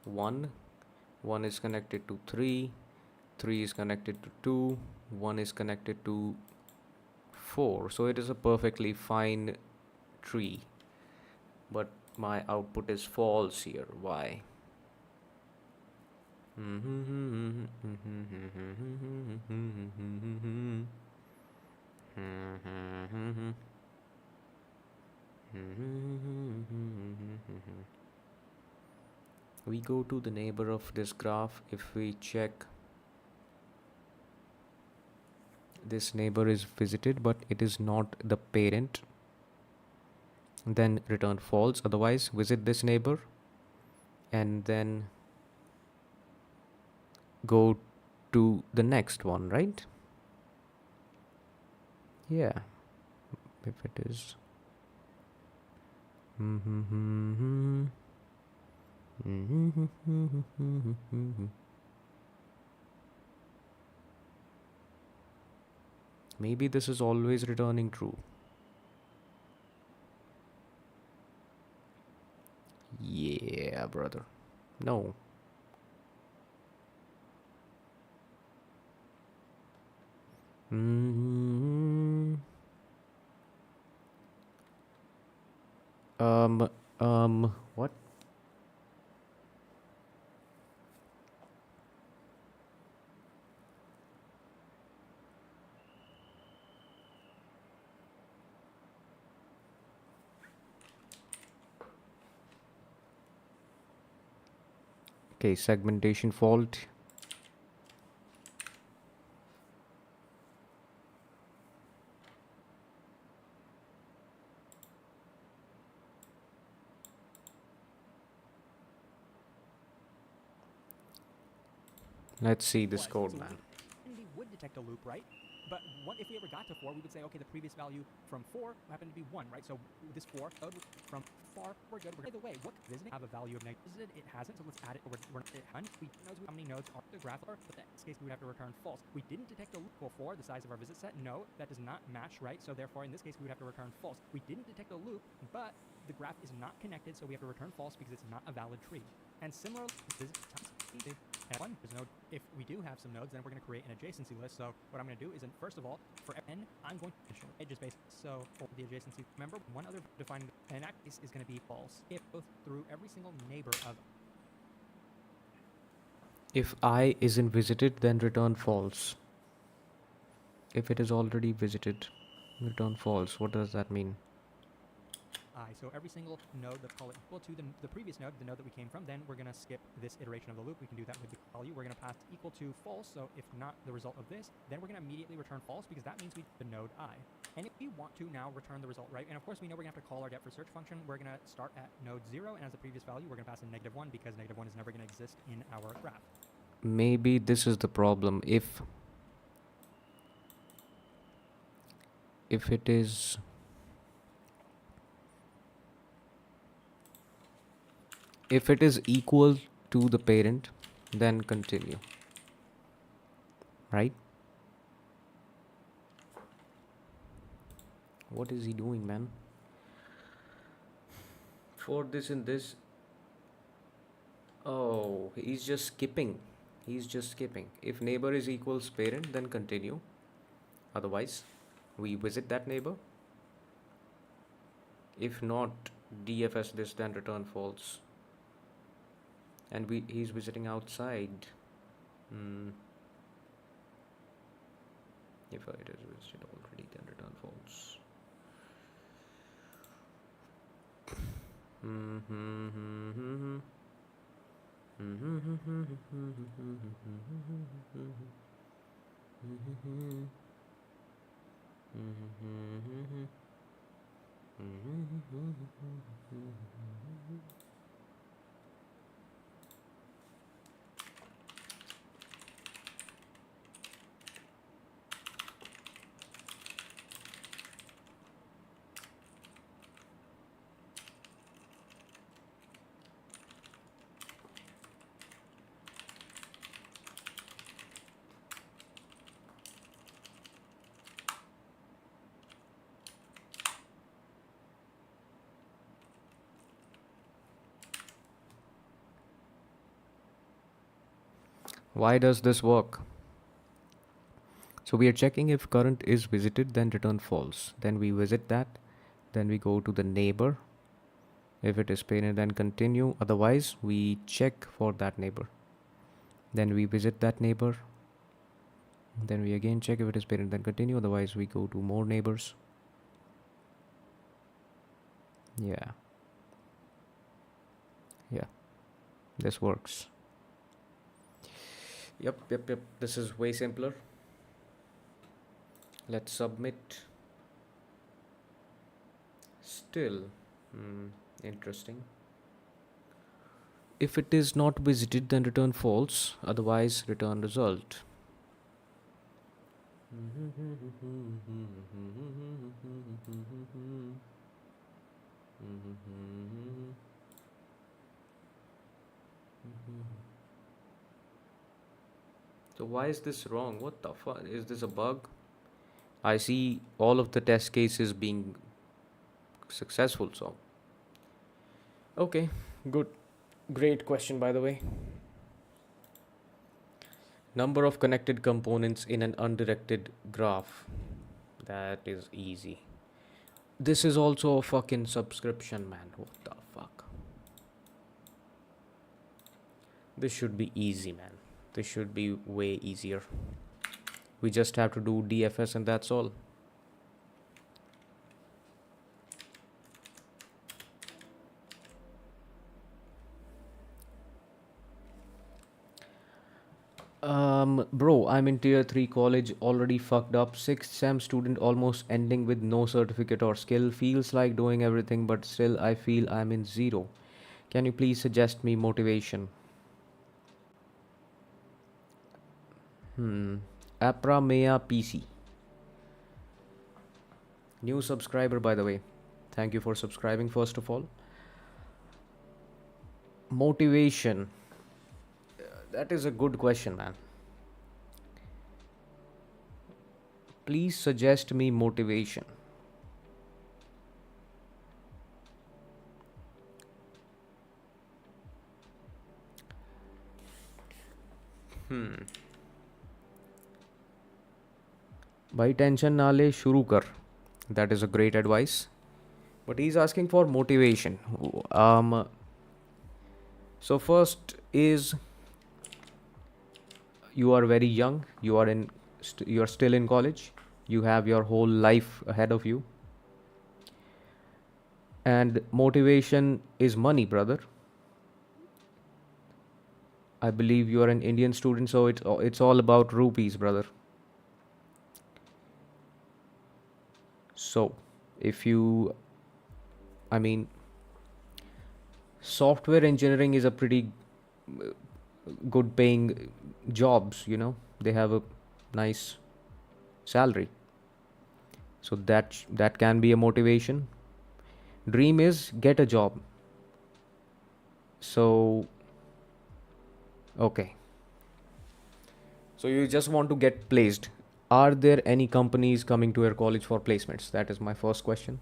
1. 1 is connected to 3. 3 is connected to 2. 1 is connected to 4. So it is a perfectly fine tree. But my output is false here. Why? We go to the neighbor of this graph. If we check, this neighbor is visited, but it is not the parent, then return false. Otherwise, visit this neighbor and then go to the next one, right? Yeah, if it is. Maybe this is always returning true. Yeah, brother. No. What? Okay, segmentation fault. Let's see this was. code, So man. we would detect a loop, right? But what if we ever got to 4, we would say, okay, the previous value from 4 happened to be 1, right? So this 4 node from far, we're good. By the way, what visiting have a value of negative? Visited, it hasn't, so let's add it. We're it done. We knows how many nodes are the graph are, but in this case, we would have to return false. We didn't detect a loop before the size of our visit set. No, that does not match, right? So therefore, in this case, we would have to return false. We didn't detect a loop, but the graph is not connected, so we have to return false because it's not a valid tree. And similarly, visit times one, there's node. If we do have some nodes, then we're going to create an adjacency list. So what I'm going to do is, first of all, for n, I'm going to show edges based. So for the adjacency, remember one other defined, and that case is going to be false. If both through every single neighbor of. If I isn't visited, then return false. If it is already visited, return false. What does that mean? I. So every single node, let's call it equal to the previous node, the node that we came from, then we're going to skip this iteration of the loop. We can do that with the value. We're going to pass equal to false. So if not the result of this, then we're going to immediately return false because that means we the node I. And if we want to now return the result, right? And of course, we know we're going to have to call our depth for search function. We're going to start at node 0, and as the previous value, we're going to pass in -1 because -1 is never going to exist in our graph. Maybe this is the problem. If it is equal to the parent, then continue, right? What is he doing, man? For this and this. Oh, he's just skipping. If neighbor is equals parent, then continue. Otherwise, we visit that neighbor. If not, DFS this, then return false. And he's visiting outside. If it is visited already, then return false. Why does this work? So we are checking if current is visited, then return false. Then we visit that. Then we go to the neighbor. If it is parent, then continue. Otherwise, we check for that neighbor. Then we visit that neighbor. Then we again check if it is parent, then continue. Otherwise, we go to more neighbors. Yeah. This works. Yep. This is way simpler. Let's submit. Still, interesting. If it is not visited, then return false. Otherwise, return result. So why is this wrong? What the fuck? Is this a bug? I see all of the test cases being successful, so. Okay, good. Great question, by the way. Number of connected components in an undirected graph. That is easy. This is also a fucking subscription, man. What the fuck? This should be easy, man. This should be way easier. We just have to do DFS and that's all. Bro, I'm in tier 3 college, already fucked up. 6th sem student, almost ending with no certificate or skill. Feels like doing everything, but still I feel I'm in zero. Can you please suggest me motivation? Apra Mea PC. New subscriber, by the way. Thank you for subscribing, first of all. Motivation. That is a good question, man. Please suggest me motivation. भाई tension ना ले शुरू कर. That is a great advice. But he's asking for motivation. So first is, you are very young. You are still in college. You have your whole life ahead of you. And motivation is money, brother. I believe you are an Indian student, so it's all about rupees, brother. So, if you, I mean, software engineering is a pretty good paying jobs, you know. They have a nice salary. So that can be a motivation. Dream is get a job. So, okay. So you just want to get placed. Are there any companies coming to your college for placements? That is my first question.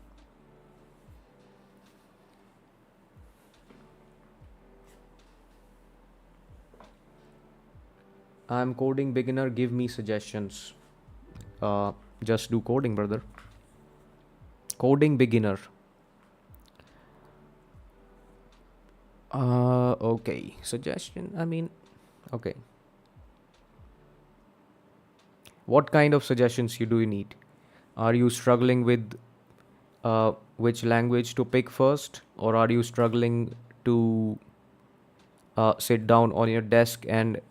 I'm coding beginner, give me suggestions. Just do coding, brother. Coding beginner. Okay. Suggestion, I mean, okay. What kind of suggestions do you need? Are you struggling with which language to pick first, or are you struggling to sit down on your desk and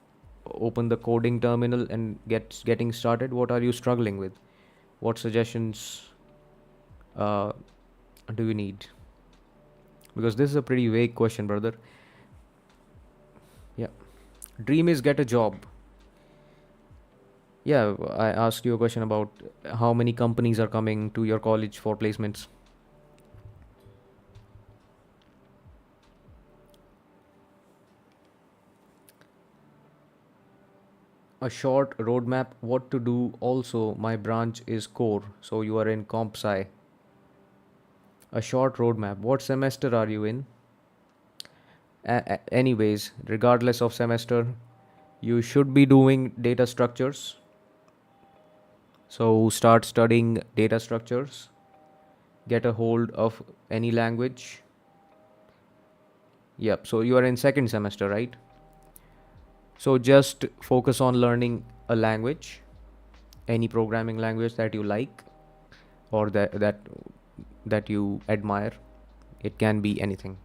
open the coding terminal and getting started? What are you struggling with? What suggestions do you need? Because this is a pretty vague question, brother. Yeah. Dream is get a job. Yeah, I asked you a question about how many companies are coming to your college for placements. A short roadmap, what to do. Also, my branch is core, so you are in comp sci. A short roadmap. What semester are you in? Anyways, regardless of semester, you should be doing data structures. So start studying data structures. Get a hold of any language. Yep, so you are in second semester, right? So just focus on learning a language, any programming language that you like or that you admire. It can be anything.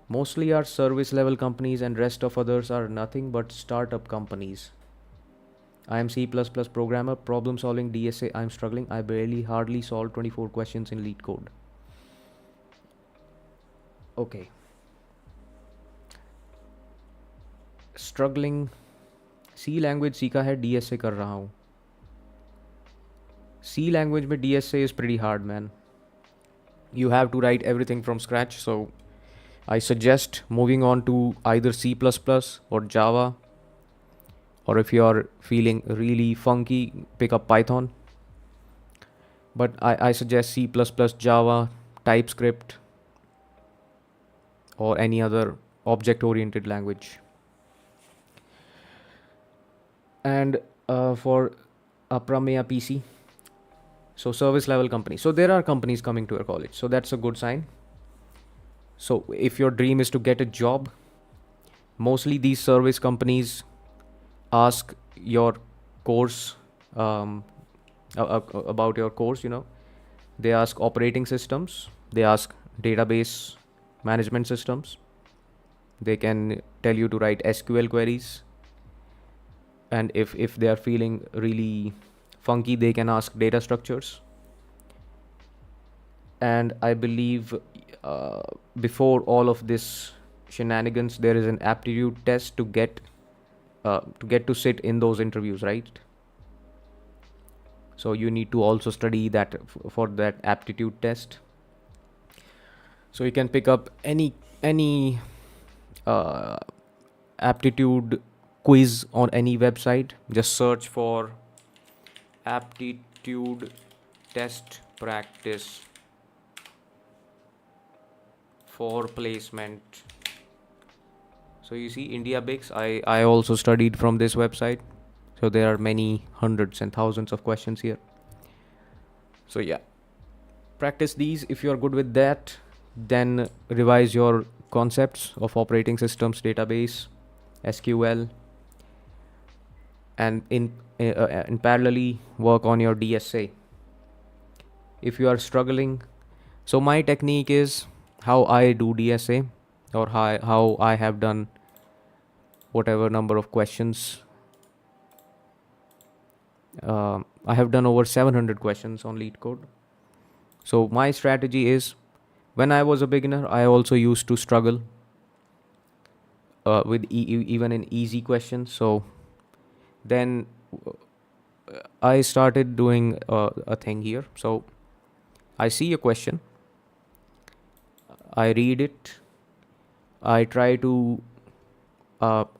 Mostly are service level companies and rest of others are nothing but startup companies. I am C++ programmer, problem solving DSA. I'm struggling. I hardly solved 24 questions in lead code. Okay. Struggling. C language सीखा है, DSA कर रहा हूँ. C language में DSA is pretty hard, man. You have to write everything from scratch. So I suggest moving on to either C++ or Java. Or if you are feeling really funky, pick up Python. But I suggest C++, Java, TypeScript, or any other object-oriented language. And for Apramea PC, so service level company. So there are companies coming to your college. So that's a good sign. So if your dream is to get a job, mostly these service companies ask your course, about your course, you know. They ask operating systems, they ask database management systems, they can tell you to write SQL queries, and if they are feeling really funky, they can ask data structures. And I believe uh, before all of this shenanigans, there is an aptitude test to get to sit in those interviews, right? So you need to also study that for that aptitude test. So you can pick up any uh, aptitude quiz on any website. Just search for aptitude test practice for placement. So you see India Bix, I also studied from this website. So there are many hundreds and thousands of questions here. So yeah, practice these. If you're good with that, then revise your concepts of operating systems, database, SQL, and in parallelly work on your DSA. If you are struggling, so my technique is how I do DSA, or how I have done whatever number of questions. I have done over 700 questions on lead code. So my strategy is, when I was a beginner, I also used to struggle with even in easy questions. So then I started doing a thing here. So I see a question, I read it, I try to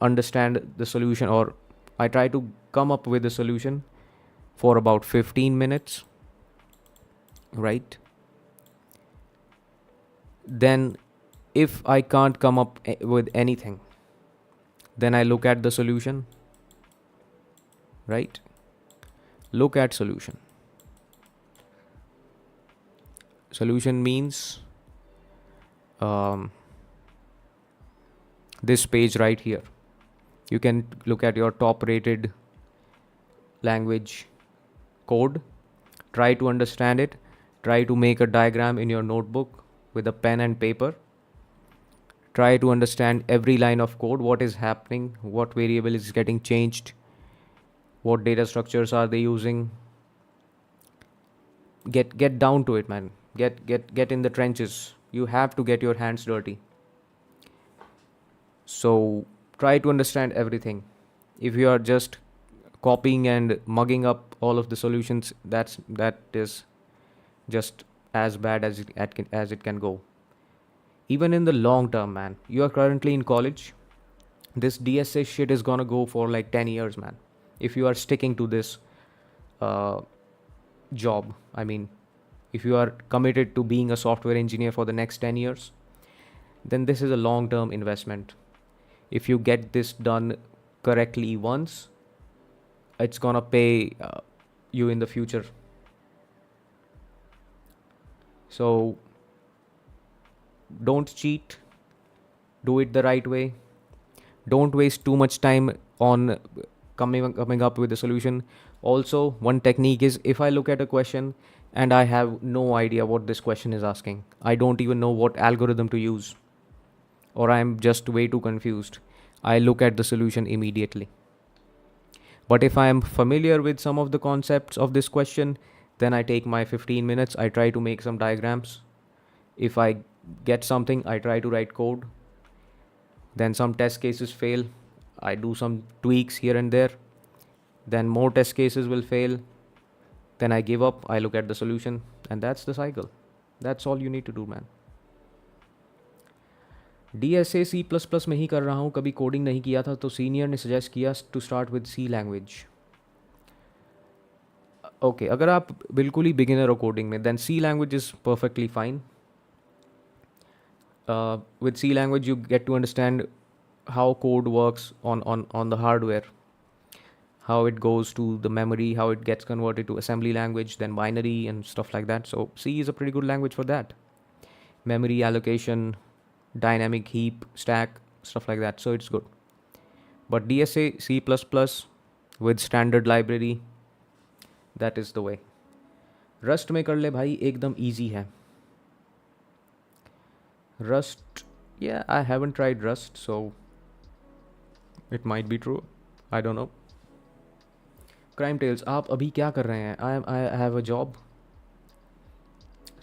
understand the solution, or I try to come up with a solution for about 15 minutes, right? Then, if I can't come up with anything, then I look at the solution, right? Look at solution. Solution means this page right here. You can look at your top rated language code, try to understand it, try to make a diagram in your notebook with a pen and paper, try to understand every line of code, what is happening, what variable is getting changed, what data structures are they using. Get down to it, man. Get in the trenches. You have to get your hands dirty. So try to understand everything. If you are just copying and mugging up all of the solutions, that is just as bad as it can go. Even in the long term, man. You are currently in college. This DSA shit is gonna go for like 10 years, man. If you are sticking to this uh, job, I mean, if you are committed to being a software engineer for the next 10 years, then this is a long term investment. If you get this done correctly once, it's gonna pay you in the future. So don't cheat, do it the right way. Don't waste too much time on coming up with a solution. Also, one technique is, if I look at a question and I have no idea what this question is asking, I don't even know what algorithm to use, or I'm just way too confused, I look at the solution immediately. But if I am familiar with some of the concepts of this question, then I take my 15 minutes, I try to make some diagrams. If I get something, I try to write code. Then some test cases fail, I do some tweaks here and there. Then more test cases will fail. Then I give up, I look at the solution, and that's the cycle. That's all you need to do, man. DSA C++ में ही कर रहा हूँ, कभी coding नहीं किया था, तो senior ने सजेस्ट किया to start with C language. Okay, अगर आप बिल्कुल ही बिगिनर हो कोडिंग में, then C language is perfectly fine. With C language, you get to understand how code works on the hardware, how it goes to the memory, how it gets converted to assembly language, then binary and stuff like that. So C is a pretty good language for that. Memory allocation, dynamic heap, stack, stuff like that. So it's good. But DSA C++ with standard library, that is the way. Rust में कर ले भाई, एकदम easy है. Rust, yeah, I haven't tried Rust, so it might be true. I don't know. Crime Tales, आप अभी क्या कर रहे हैं? I have a job.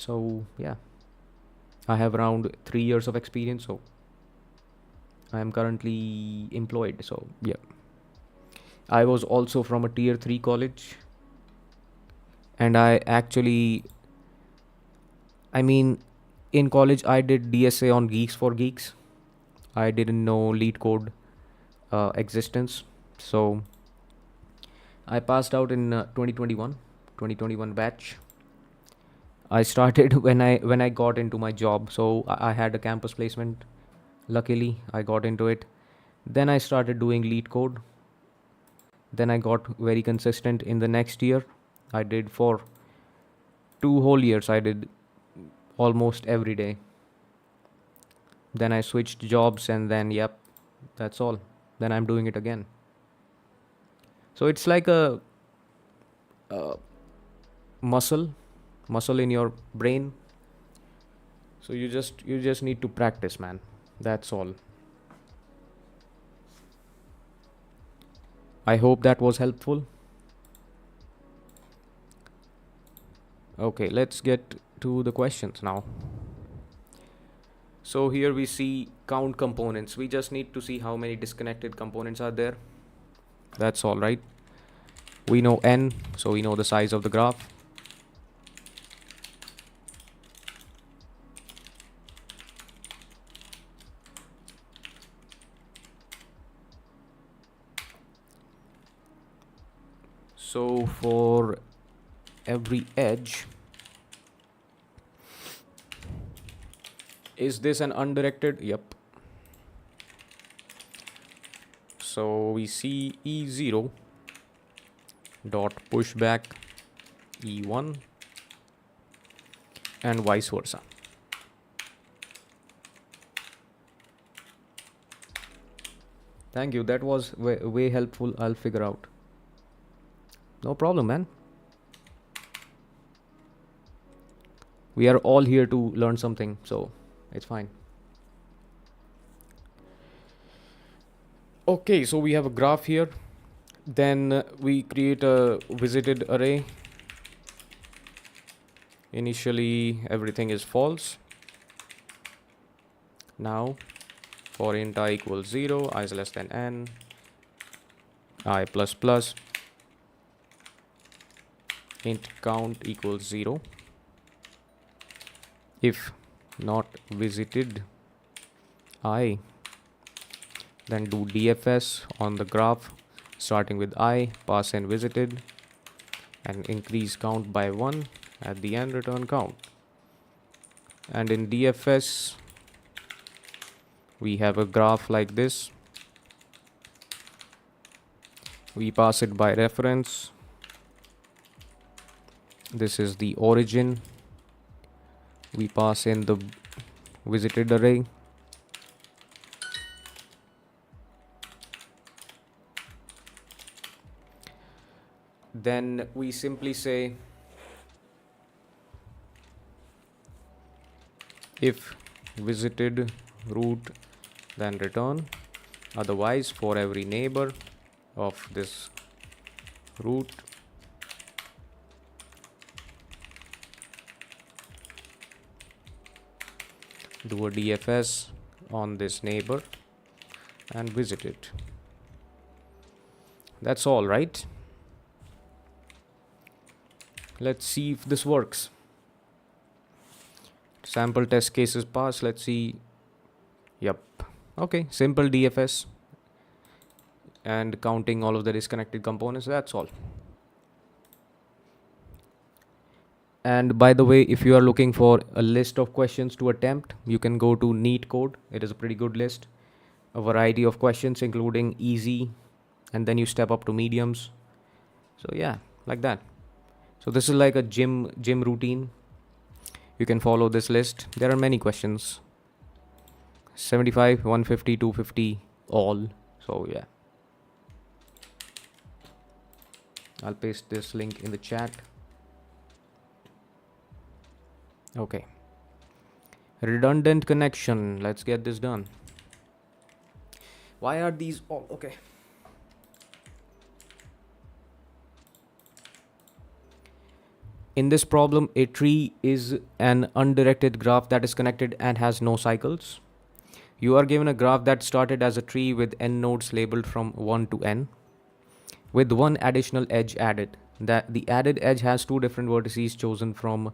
So yeah, I have around 3 years of experience. So I am currently employed. So yeah, I was also from a tier 3 college, and I mean, in college I did DSA on Geeks for Geeks. I didn't know lead code existence. So I passed out in 2021 batch. I started when I got into my job. So I had a campus placement. Luckily, I got into it. Then I started doing lead code. Then I got very consistent in the next year. I did for 2 whole years. I did almost every day. Then I switched jobs, and then yep, that's all. Then I'm doing it again. So it's like a muscle in your brain. So you just need to practice, man. That's all. I hope that was helpful. Okay, let's get to the questions now. So here we see count components. We just need to see how many disconnected components are there. That's all, right? We know n, so we know the size of the graph. So for every edge, is this an undirected? Yep. So we see E0 dot pushback E1 and vice versa. Thank you. That was way helpful. I'll figure out. No problem, man. We are all here to learn something, so it's fine. Okay, so we have a graph here. Then we create a visited array. Initially, everything is false. Now, for int I equals 0, I is less than n, I plus plus, int count equals 0. If not visited I, then do DFS on the graph starting with I, pass in visited, and increase count by 1. At the end, return count. And in DFS, we have a graph like this. We pass it by reference. This is the origin. We pass in the visited array. Then we simply say if visited root, then return. Otherwise, for every neighbor of this root, do a DFS on this neighbor and visit it. That's all, right? Let's see if this works. Sample test cases pass. Let's see. Yep. Okay, simple DFS and counting all of the disconnected components. That's all. And by the way, if you are looking for a list of questions to attempt, you can go to Neat Code. It is a pretty good list. A variety of questions, including easy, and then you step up to mediums. So yeah, like that. So this is like a gym routine. You can follow this list. There are many questions. 75, 150, 250, all. So yeah. I'll paste this link in the chat. Okay. Redundant connection. Let's get this done. Why are these all okay? In this problem, a tree is an undirected graph that is connected and has no cycles. You are given a graph that started as a tree with n nodes labeled from 1 to n, with one additional edge added. That the added edge has two different vertices chosen from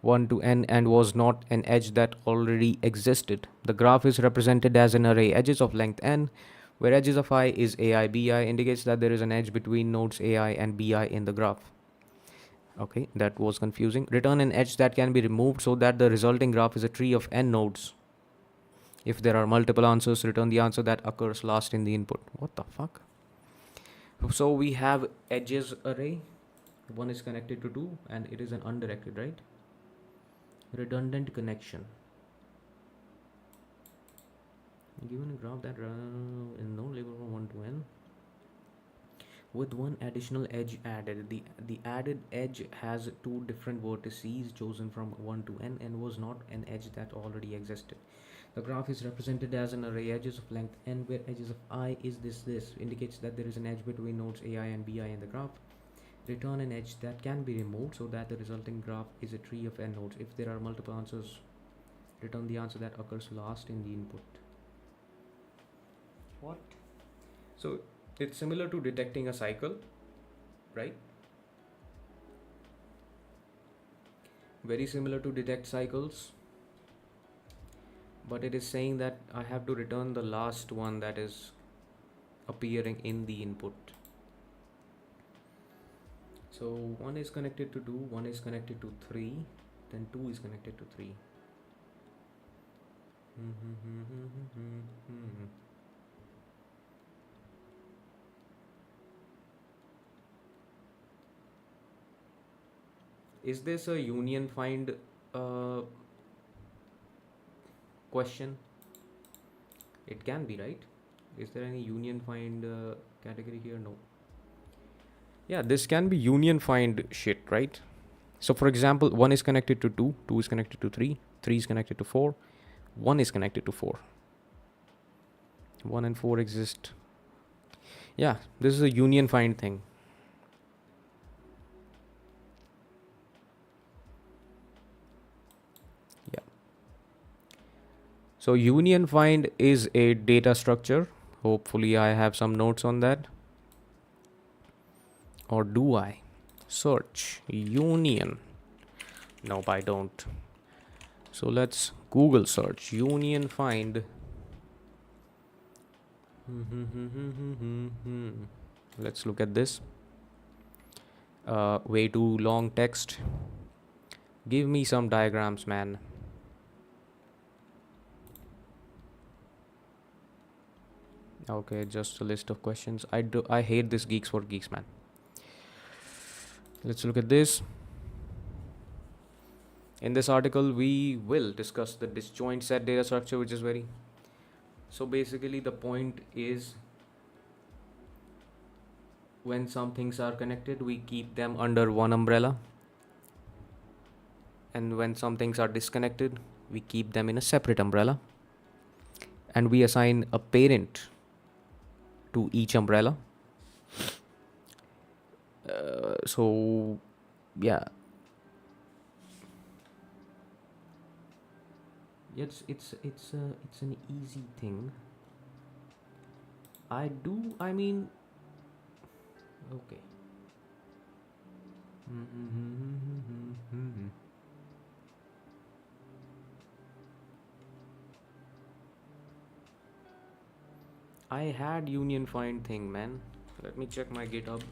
1 to n and was not an edge that already existed. The graph is represented as an array edges of length n, where edges of I is ai bi, indicates that there is an edge between nodes ai and bi in the graph. Okay, that was confusing. Return an edge that can be removed so that the resulting graph is a tree of n nodes. If there are multiple answers, return the answer that occurs last in the input. What the fuck? So we have edges array. One is connected to two and it is an undirected, right? Redundant connection. Given a graph that is no label from 1 to n, with one additional edge added. The added edge has two different vertices chosen from 1 to n and was not an edge that already existed. The graph is represented as an array edges of length n, where edges of I is this indicates that there is an edge between nodes ai and bi in the graph. Return an edge that can be removed so that the resulting graph is a tree of n nodes. If there are multiple answers, return the answer that occurs last in the input. What? So it's similar to detecting a cycle, right? Very similar to detect cycles, but it is saying that I have to return the last one that is appearing in the input. So 1 is connected to 2, 1 is connected to 3, then 2 is connected to 3. Is this a union find question? It can be, right? Is there any union find category here? No. Yeah, this can be union find shit, right? So for example, 1 is connected to 2, 2 is connected to 3, 3 is connected to 4, 1 is connected to 4. 1 and 4 exist. Yeah, this is a union find thing. Yeah. So union find is a data structure. Hopefully I have some notes on that. Or do I? Search union. Nope, I don't. So let's Google search union find. Let's look at this. Way too long text. Give me some diagrams, man. Okay, just a list of questions. I hate this Geeks for Geeks, man. Let's look at this. In this article, we will discuss the disjoint set data structure, which is very... So basically, the point is, when some things are connected, we keep them under one umbrella. And when some things are disconnected, we keep them in a separate umbrella. And we assign a parent to each umbrella. So, yeah. It's an easy thing. I mean, okay. I had union find thing, man. Let me check my GitHub.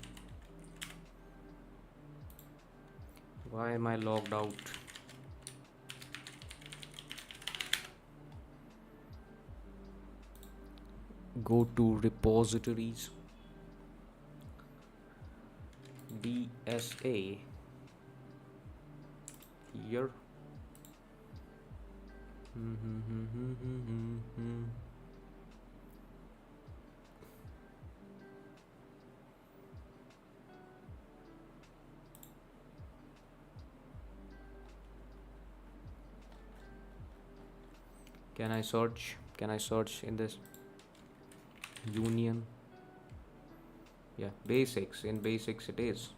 Why am I logged out? Go to repositories. DSA. Here. Can I search? Can I search in this? Union. Yeah, basics. In basics it is.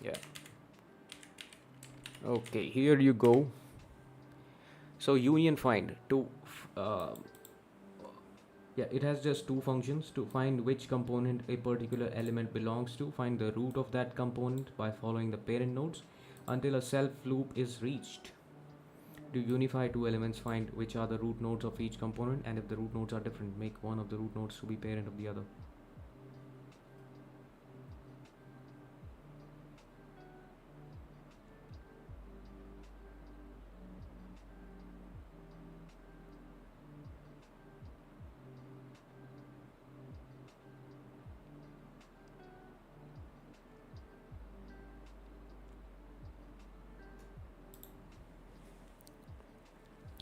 Yeah. Okay, here you go. So union find uh, yeah, it has just two functions: to find which component a particular element belongs to, find the root of that component by following the parent nodes until a self loop is reached. To unify two elements, find which are the root nodes of each component, and if the root nodes are different, make one of the root nodes to be parent of the other.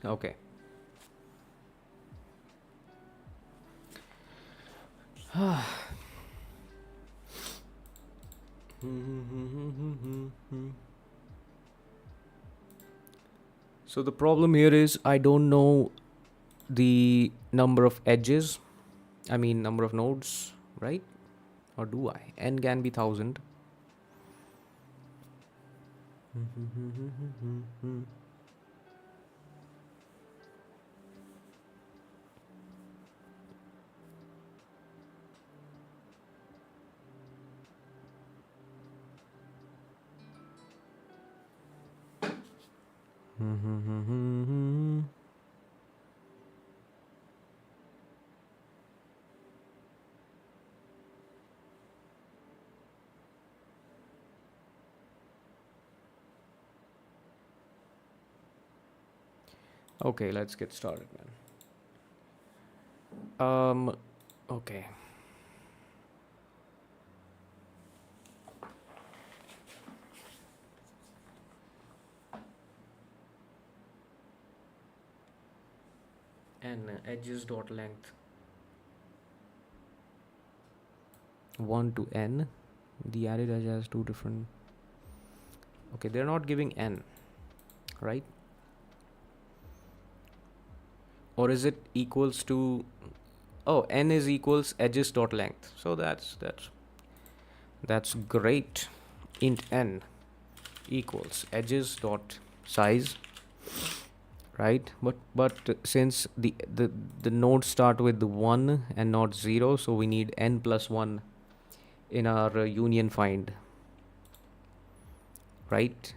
Okay. So the problem here is I don't know the number of edges, I mean number of nodes, right? Or do I? N can be 1000. Okay, let's get started, man. Okay. And edges dot length 1 to n. The added edge has two different. Okay, they're not giving n, right? Or is it equals to? Oh, n is equals edges dot length. So that's great. Int n equals edges dot size, right? But since the nodes start with 1 and not 0, so we need n plus 1 in our union find, right?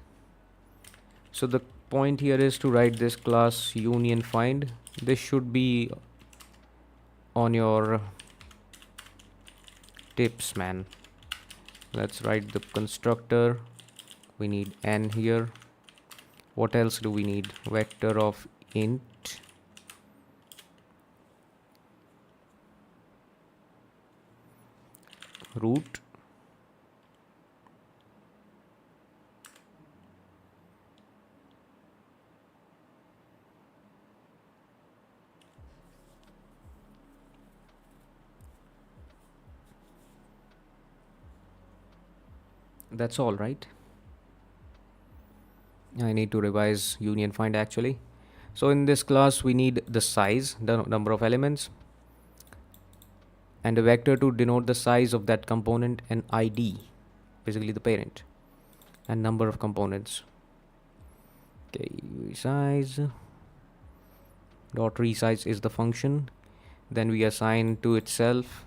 So the point here is to write this class union find. This should be on your tips, man. Let's write the constructor. We need n here. What else do we need? Vector of int root. That's all, right? I need to revise union find actually. So in this class we need the size, the number of elements, and a vector to denote the size of that component, and id, basically the parent, and number of components. Okay, resize dot resize is the function. Then we assign to itself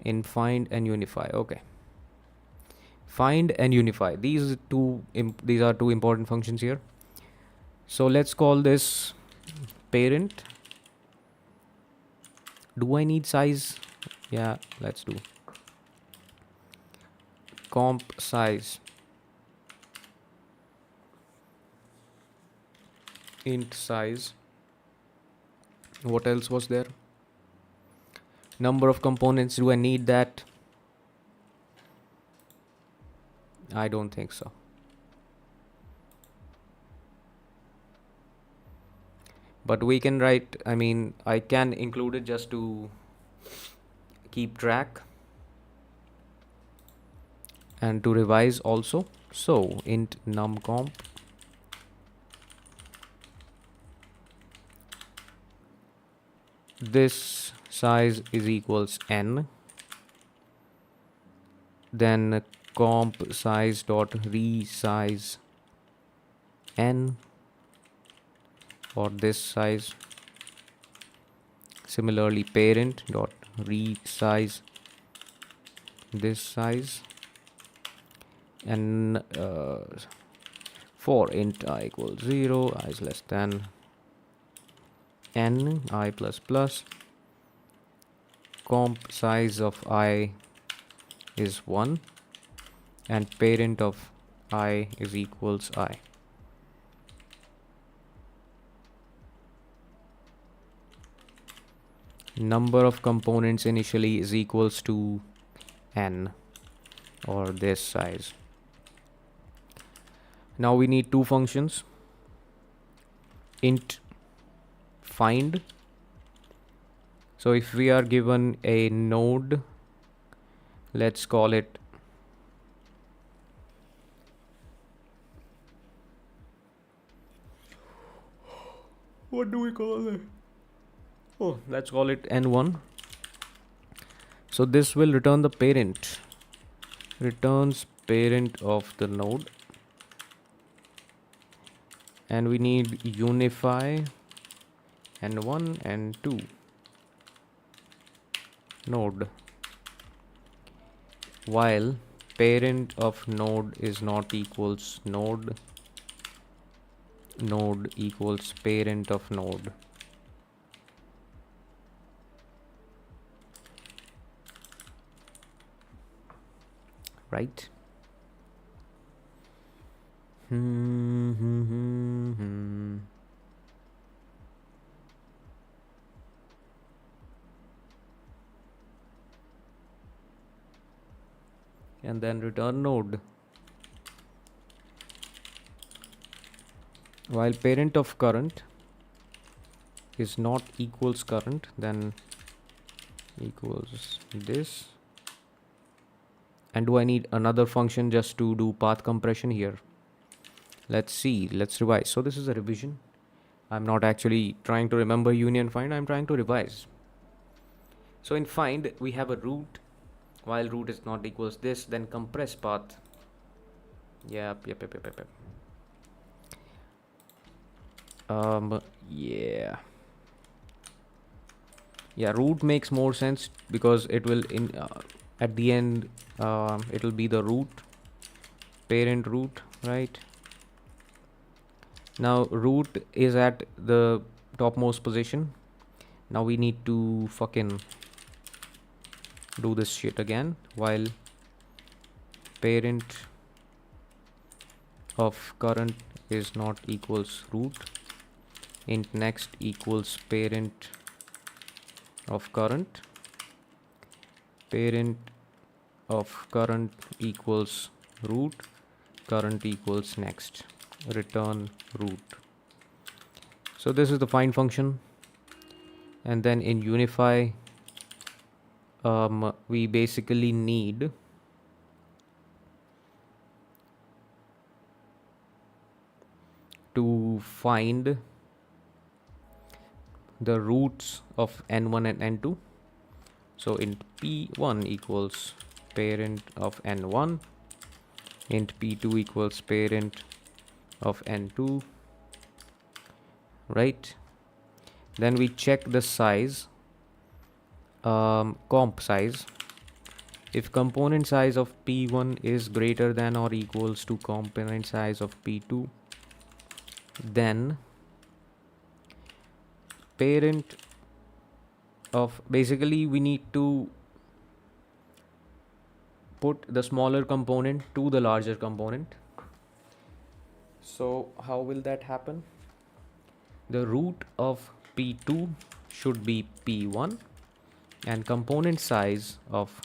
in find and unify. Okay, find and unify, these are two important functions here. So let's call this parent. Do I need size? Yeah, let's do comp size int size. What else was there? Number of components, do I need that? I don't think so. But we can write, I mean, I can include it just to keep track and to revise also. So int numcomp this size is equals n, then comp size dot resize n, or this size. Similarly, parent dot resize this size, and for int I equals 0, I is less than n, I plus plus, comp size of I is 1, and parent of I is equals I. Number of components initially is equals to n, or this size. Now we need two functions. Int find. So if we are given a node, let's call it what do we call it? Oh, let's call it n1. So this will return the parent. Returns parent of the node. And we need unify n1 and 2 node, while parent of node is not equals node, node equals parent of node. Right? And then return node. While parent of current is not equals current, then equals this. And do I need another function just to do path compression here? Let's see, let's revise. So this is a revision. I'm not actually trying to remember union find, I'm trying to revise. So in find, we have a root. While root is not equals this, then compress path. Yep. Yeah. Yeah, root makes more sense because it will at the end it will be the root, parent root, right? Now root is at the topmost position. Now we need to fucking do this shit again. While parent of current is not equals root, int next equals parent of current, parent of current equals root, current equals next, return root. So this is the find function. And then in unify, we basically need to find the roots of n1 and n2. So int p1 equals parent of n1, int p2 equals parent of n2, right? Then we check the size, comp size. If component size of p1 is greater than or equals to component size of p2, then parent of, basically we need to put the smaller component to the larger component. So how will that happen? The root of p2 should be p1, and component size of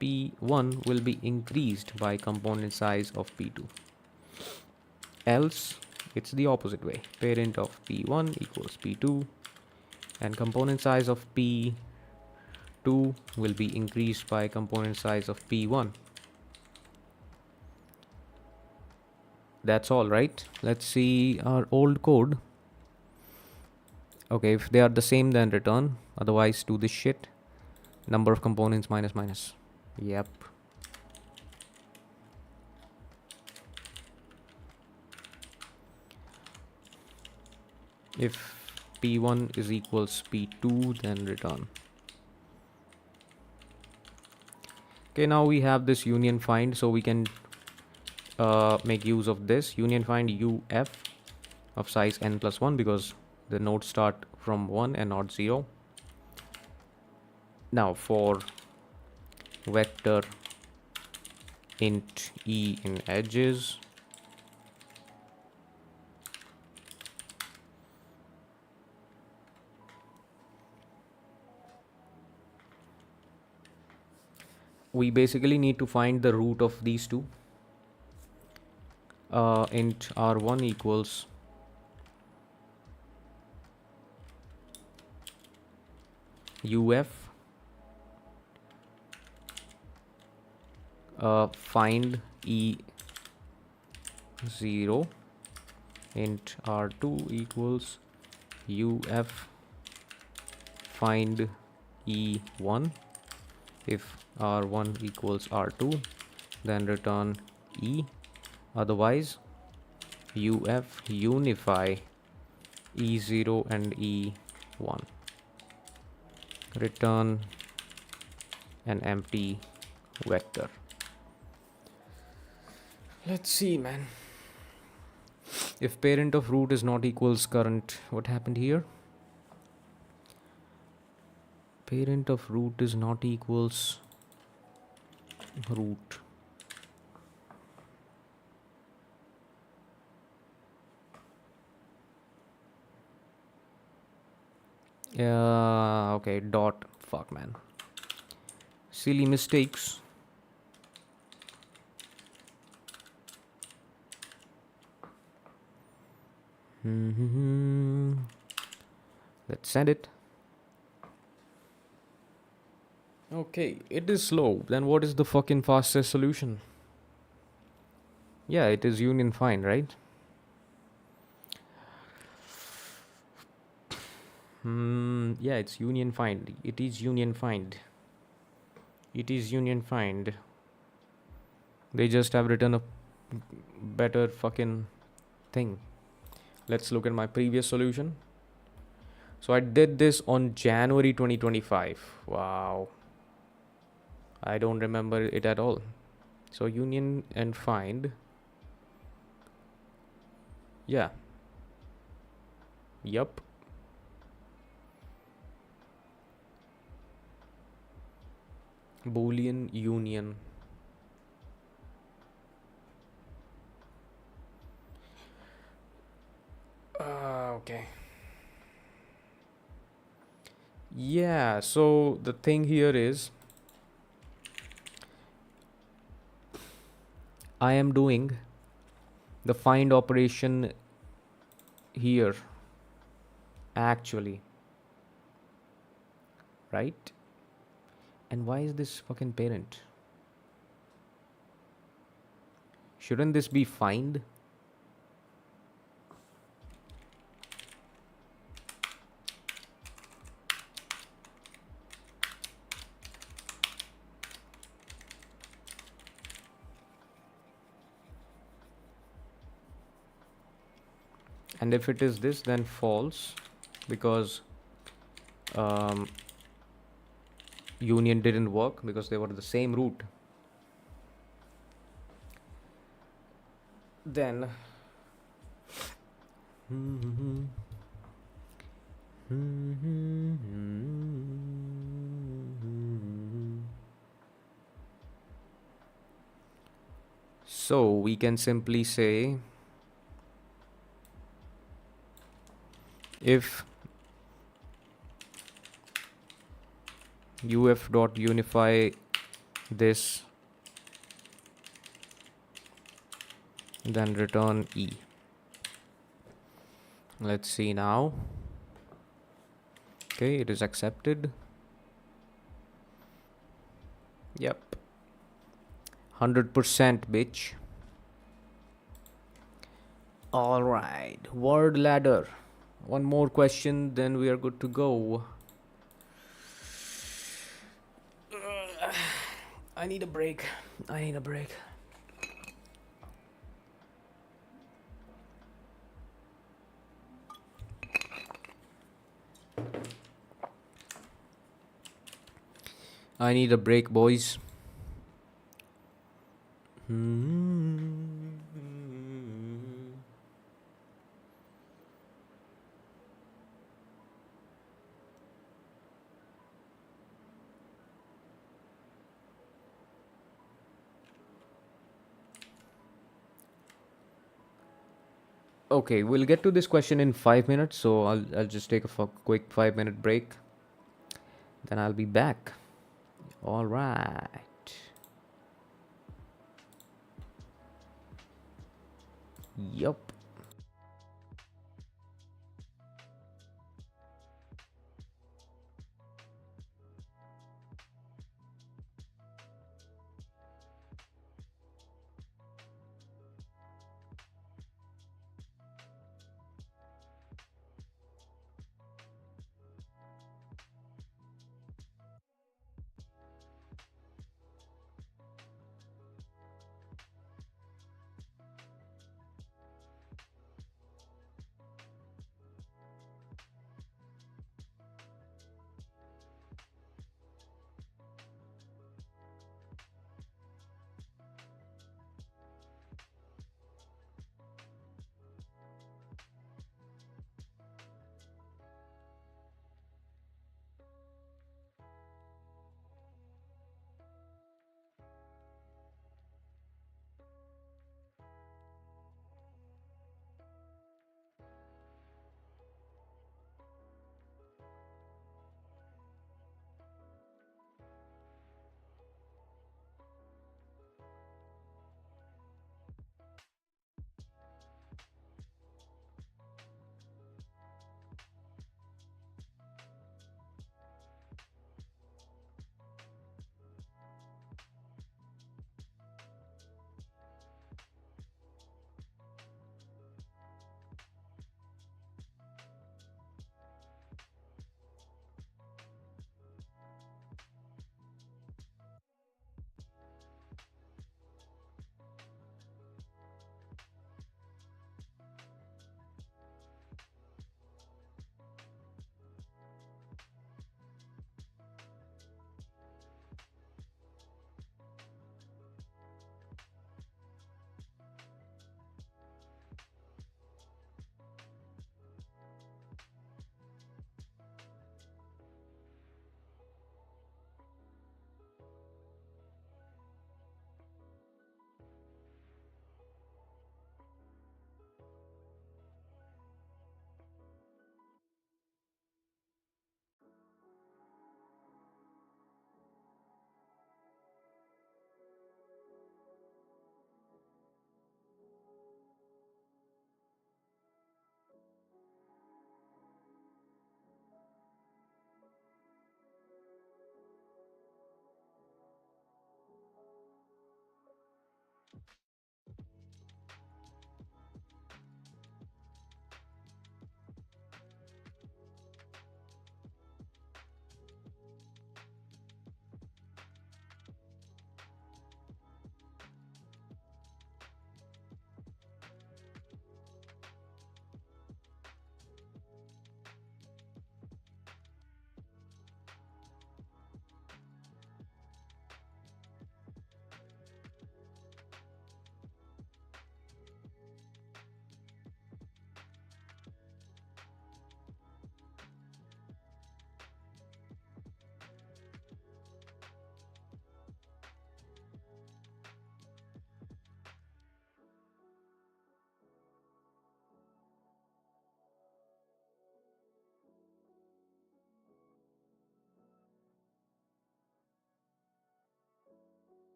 p1 will be increased by component size of p2. Else it's the opposite way. Parent of p1 equals p2, and component size of p2 will be increased by component size of p1. That's all, right? Let's see our old code. Okay, if they are the same, then return. Otherwise, do this shit. Number of components minus minus. Yep. If p1 is equals p2, then return. Okay, now we have this union find, so we can make use of this union find uf of size n plus 1 because the nodes start from 1 and not 0. Now for vector int e in edges, we basically need to find the root of these two. Int r1 equals uf find e0. Int r2 equals uf find e1. If r1 equals r2, then return e. Otherwise, uf unify e0 and e1. Return an empty vector. Let's see, man. If parent of root is not equals current, what happened here? Parent of root is not equals root. Okay, dot. Fuck, man. Silly mistakes. Let's send it. Okay, it is slow. Then what is the fucking fastest solution? Yeah, it is union find, right? Yeah, it's union find. It is union find. It is union find. They just have written a better fucking thing. Let's look at my previous solution. So I did this on January 2025. Wow. I don't remember it at all. So union and find. Yeah. Yup. Boolean union. Okay. Yeah, so the thing here is I am doing the find operation here actually, right? And why is this fucking parent? Shouldn't this be find? And if it is this, then false, because union didn't work because they were the same root. Then so we can simply say if uf dot unify this, then return e. Let's see now. Okay, it is accepted. Yep, 100% bitch. All right, word ladder. One more question, then we are good to go. I need a break. I need a break. I need a break, boys. Okay, we'll get to this question in 5 minutes, so I'll just take a quick 5 minute break. Then I'll be back. All right. Yup.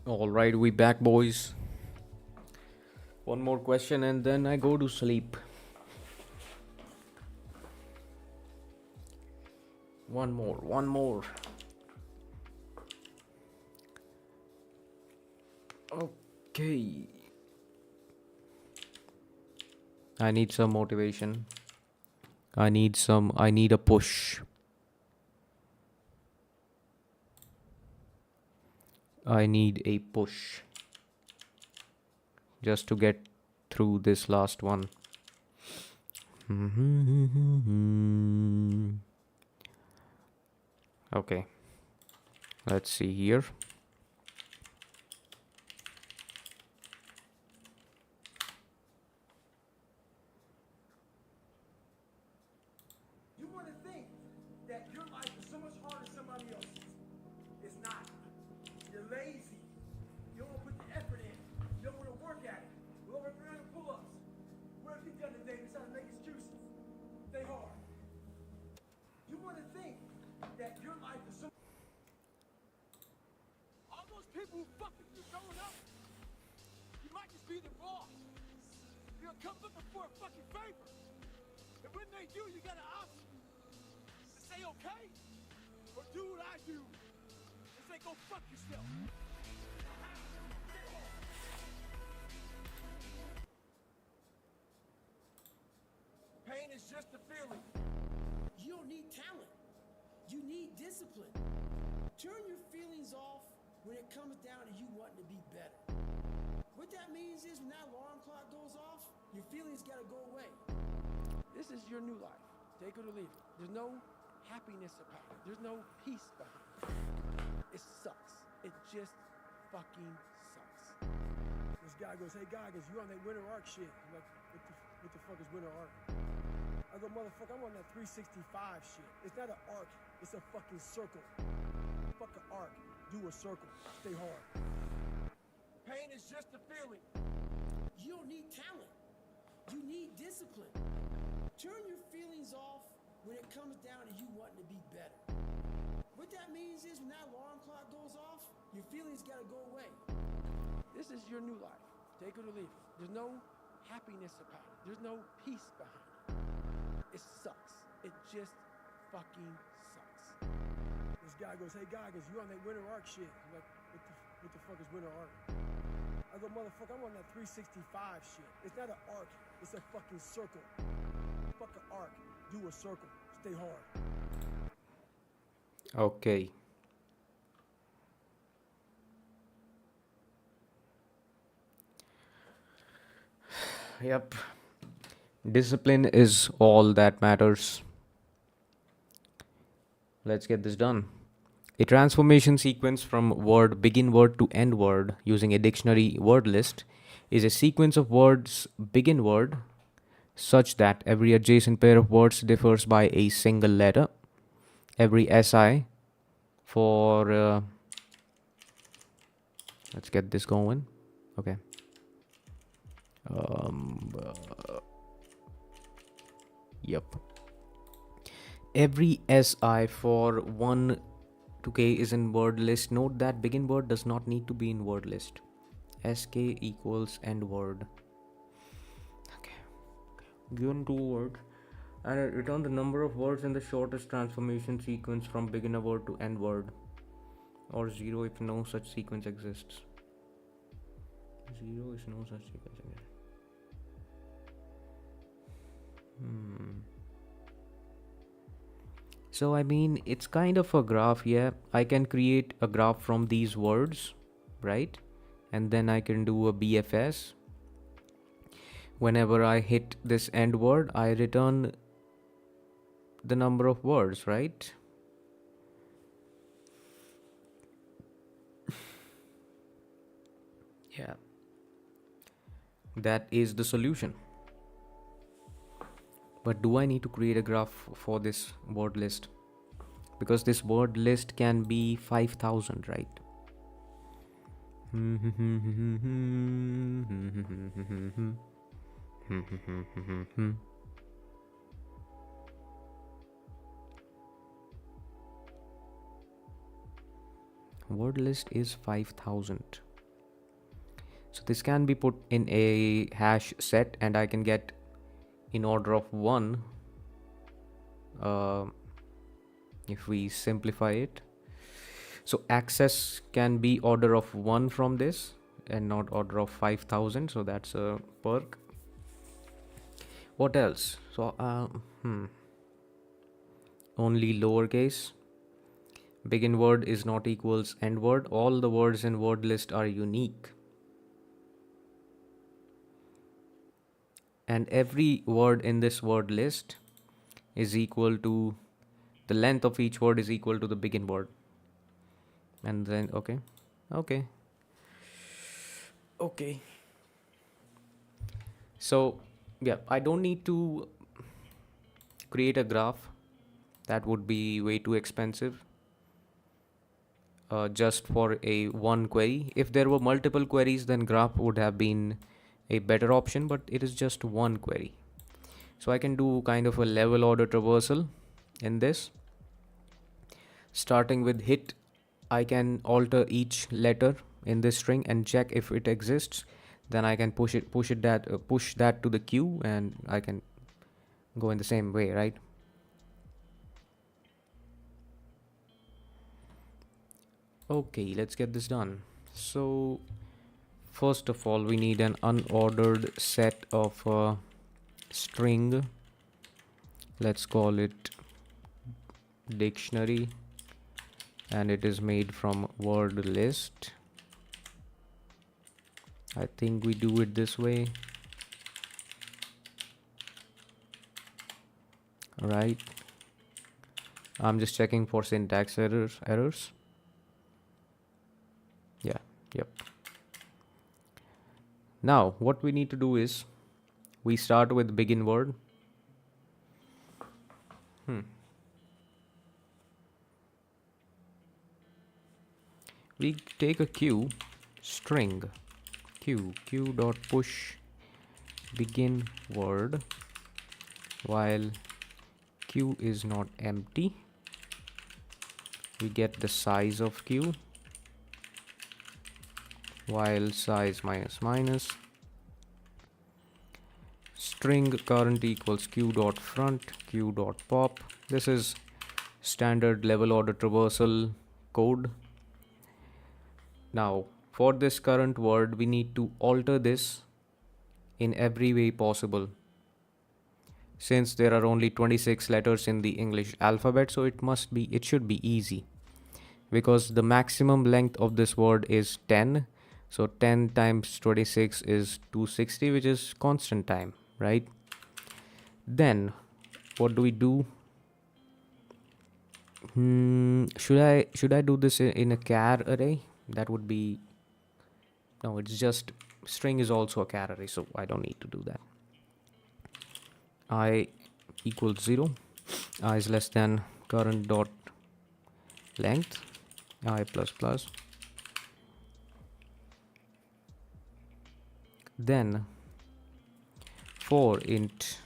All right, we back, boys. One more question and then I go to sleep. One more. Okay. I need some motivation. I need a push. I need a push just to get through this last one. Okay, let's see here. You want to think that your life is so much harder than somebody else's. It's not. You're lazy. You don't put the effort in. You don't want to work at it. We'll over and pull-ups. What have you done today besides make excuses? Stay hard. You want to think that your life is so... All those people who fuck with you growing up, you might just be the boss. You're gonna come looking for a fucking favor. And when they do, you got an option to say okay, or do what I do and say go fuck yourself. Pain is just a feeling. You don't need talent. You need discipline. Turn your feelings off when it comes down to you wanting to be better. What that means is when that alarm clock goes off, your feelings gotta go away. This is your new life. Take it or leave it. There's no happiness about it. There's no peace behind it. It sucks. It just fucking sucks. This guy goes, hey, Goggins, you on that winter arc shit. I'm like, what the fuck is winter arc? I go, motherfucker, I'm on that 365 shit. It's not an arc. It's a fucking circle. Fuck an arc. Do a circle. Stay hard. Pain is just a feeling. You don't need talent. You need discipline. Turn your feelings off when it comes down to you wanting to be better. What that means is when that alarm clock goes off, your feelings gotta go away. This is your new life. Take it or leave it. There's no happiness about it. There's no peace behind it. It sucks. It just fucking sucks. This guy goes, hey, Goggins, you on that winter arc shit. I'm like, what the fuck is winter arc? I go, motherfucker, I'm on that 365 shit. It's not an arc. It's a fucking circle. Fuck an arc. Do a circle. Stay hard. Okay. Yep. Discipline is all that matters. Let's get this done. A transformation sequence from word begin word to end word using a dictionary word list is a sequence of words begin word such that every adjacent pair of words differs by a single letter. Every SI for let's get this going. Okay. Yep. Every SI for 1 to K is in word list. Note that begin word does not need to be in word list. SK equals end word. Okay. Given two words and return the number of words in the shortest transformation sequence from beginner word to end word, or 0 if no such sequence exists. 0 is no such sequence exists. So I mean, it's kind of a graph. Yeah, I can create a graph from these words, right? And then I can do a BFS. Whenever I hit this end word, I return the number of words, right? Yeah. That is the solution. But do I need to create a graph for this word list? Because this word list can be 5,000, right? Word list is 5,000. So this can be put in a hash set and I can get in order of 1 if we simplify it. So access can be order of 1 from this and not order of 5000, so that's a perk. What else? So only lowercase. Begin word is not equals end word. All the words in word list are unique. And every word in this word list is equal to, the length of each word is equal to the begin word. And then, okay. So, yeah, I don't need to create a graph. That would be way too expensive. Just for a one query. If there were multiple queries, then graph would have been a better option, but it is just one query. So I can do kind of a level order traversal in this. Starting with hit, I can alter each letter in this string and check if it exists. Then I can push that to the queue, and I can go in the same way, right? Okay, let's get this done. So first of all, we need an unordered set of string. Let's call it dictionary, and it is made from word list. I think we do it this way. Right. I'm just checking for syntax errors. Yeah, yep. Now, what we need to do is we start with begin word. We take a queue string queue dot push begin word while queue is not empty. We get the size of queue while size minus minus. String current equals queue dot front queue dot pop. This is standard level order traversal code. Now for this current word, we need to alter this in every way possible. Since there are only 26 letters in the English alphabet, so it should be easy, because the maximum length of this word is 10. So 10 times 26 is 260, which is constant time, right? Then what do we do? Should I do this in a char array? That would be, no, it's just string is also a char array, so I don't need to do that. I equals 0. I is less than current dot length I plus plus. Then for int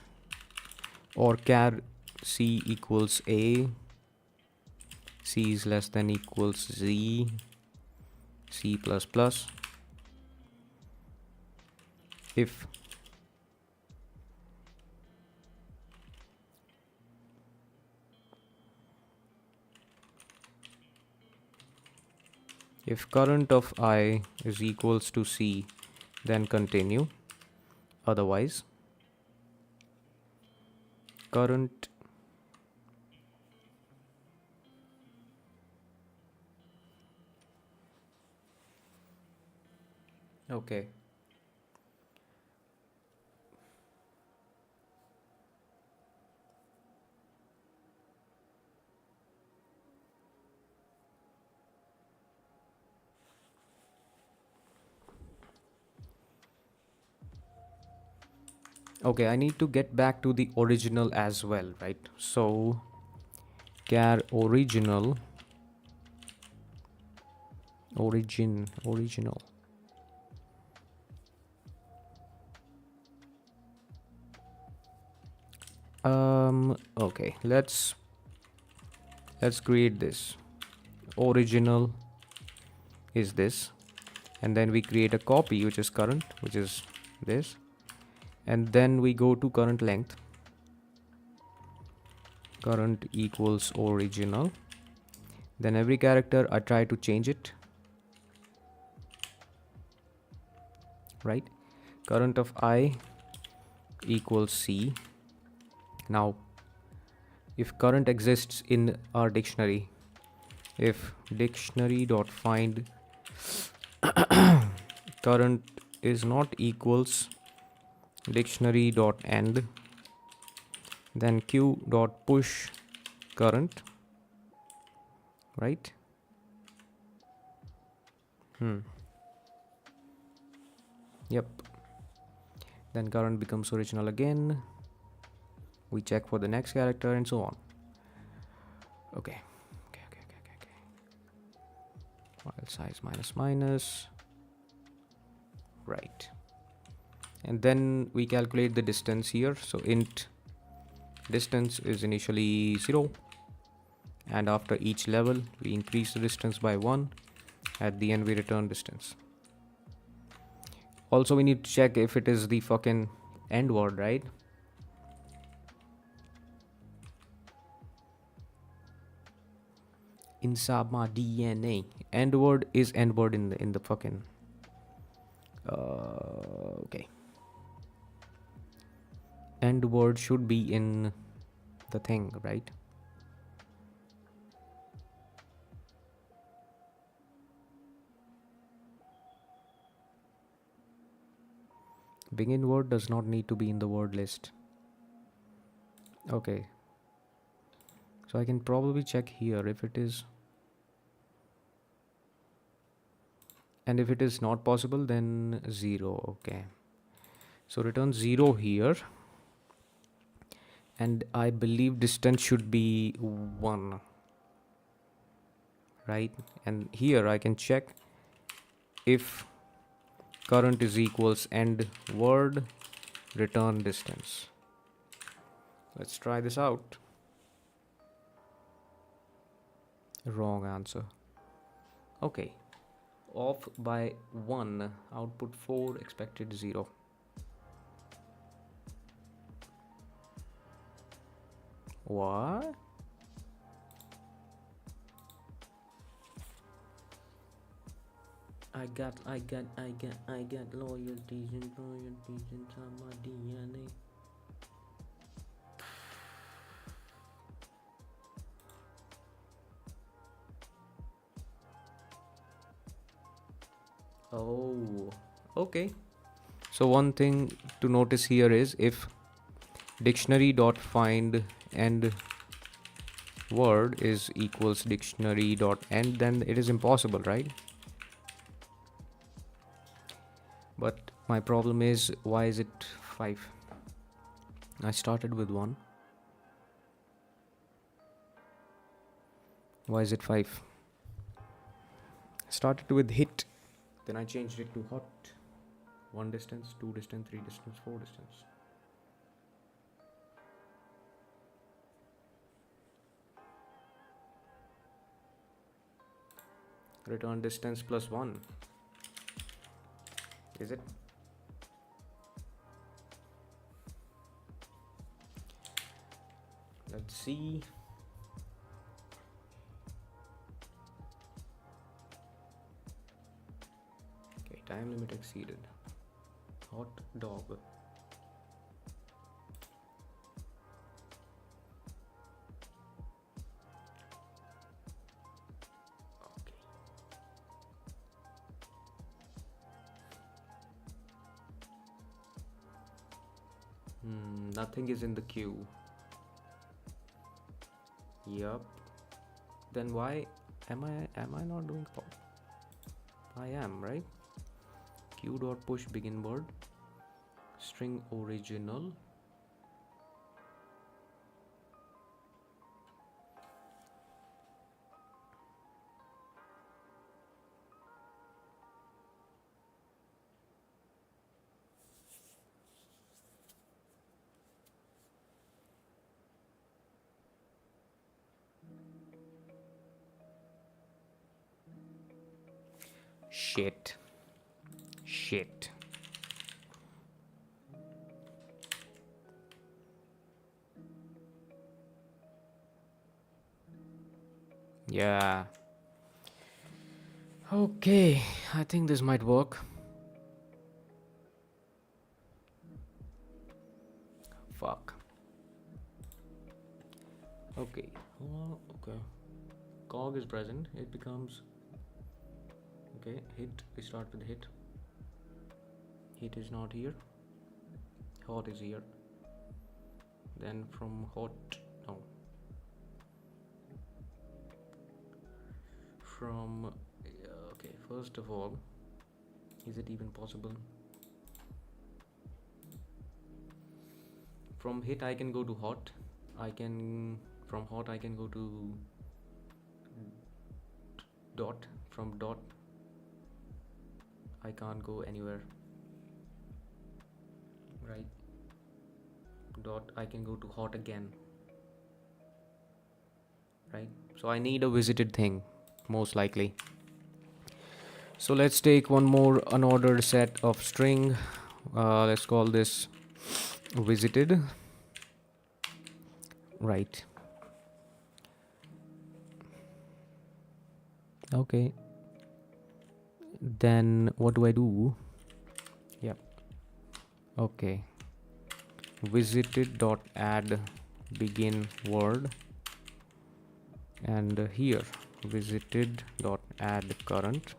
or char c equals a, c is less than equals z, c plus plus. If current of I is equals to c, then continue. Otherwise, current okay. Okay, I need to get back to the original as well, right? So char original original. Okay, let's create this. Original is this, and then we create a copy which is current, which is this, and then we go to current length. Current equals original. Then every character I try to change it, right? Current of I equals C. Now if current exists in our dictionary, if dictionary dot find current is not equals dictionary dot end, then q dot push current, right? Yep. Then current becomes original again. We check for the next character and so on. Okay. File size minus minus. Right. And then we calculate the distance here. So int distance is initially 0. And after each level, we increase the distance by 1. At the end, we return distance. Also, we need to check if it is the fucking end word, right? Inside my DNA, end word is end word in the fucking. Okay. End word should be in the thing, right? Begin word does not need to be in the word list. Okay. So I can probably check here if it is. And if it is not possible, then 0. Okay. So return 0 here. And I believe distance should be 1. Right? And here I can check if current is equals end word, return distance. Let's try this out. Wrong answer. Okay. Off by 1, output 4, expected 0. What? I got loyalties inside my DNA. Oh, okay. So one thing to notice here is if dictionary dot find end word is equals dictionary dot end, then it is impossible, right? But my problem is, why is it 5? I started with 1. Why is it 5? Started with hit, then I changed it to hot. 1 distance, 2 distance, 3 distance, 4 distance. Return distance plus 1. Is it? Let's see. Okay, time limit exceeded. Hot dog. Okay. Nothing is in the queue. Yup. Then why am I not doing pop? I am, right? Q dot push begin word string original. Shit. Shit. Yeah. Okay, I think this might work. Fuck. Okay. Oh, okay. Cog is present. It becomes. Okay, hit. We start with hit. Hit is not here. Hot is here. Then from hot. No. From. Okay, first of all, is it even possible? From hit, I can go to hot. I can. From hot, I can go to dot. From dot, I can't go anywhere. Right. Dot, I can go to hot again. Right. So I need a visited thing, most likely. So let's take one more unordered set of string. Let's call this visited. Right. Okay. Then what do I do? Yep. Okay. Visited dot add begin word, and here visited dot add current,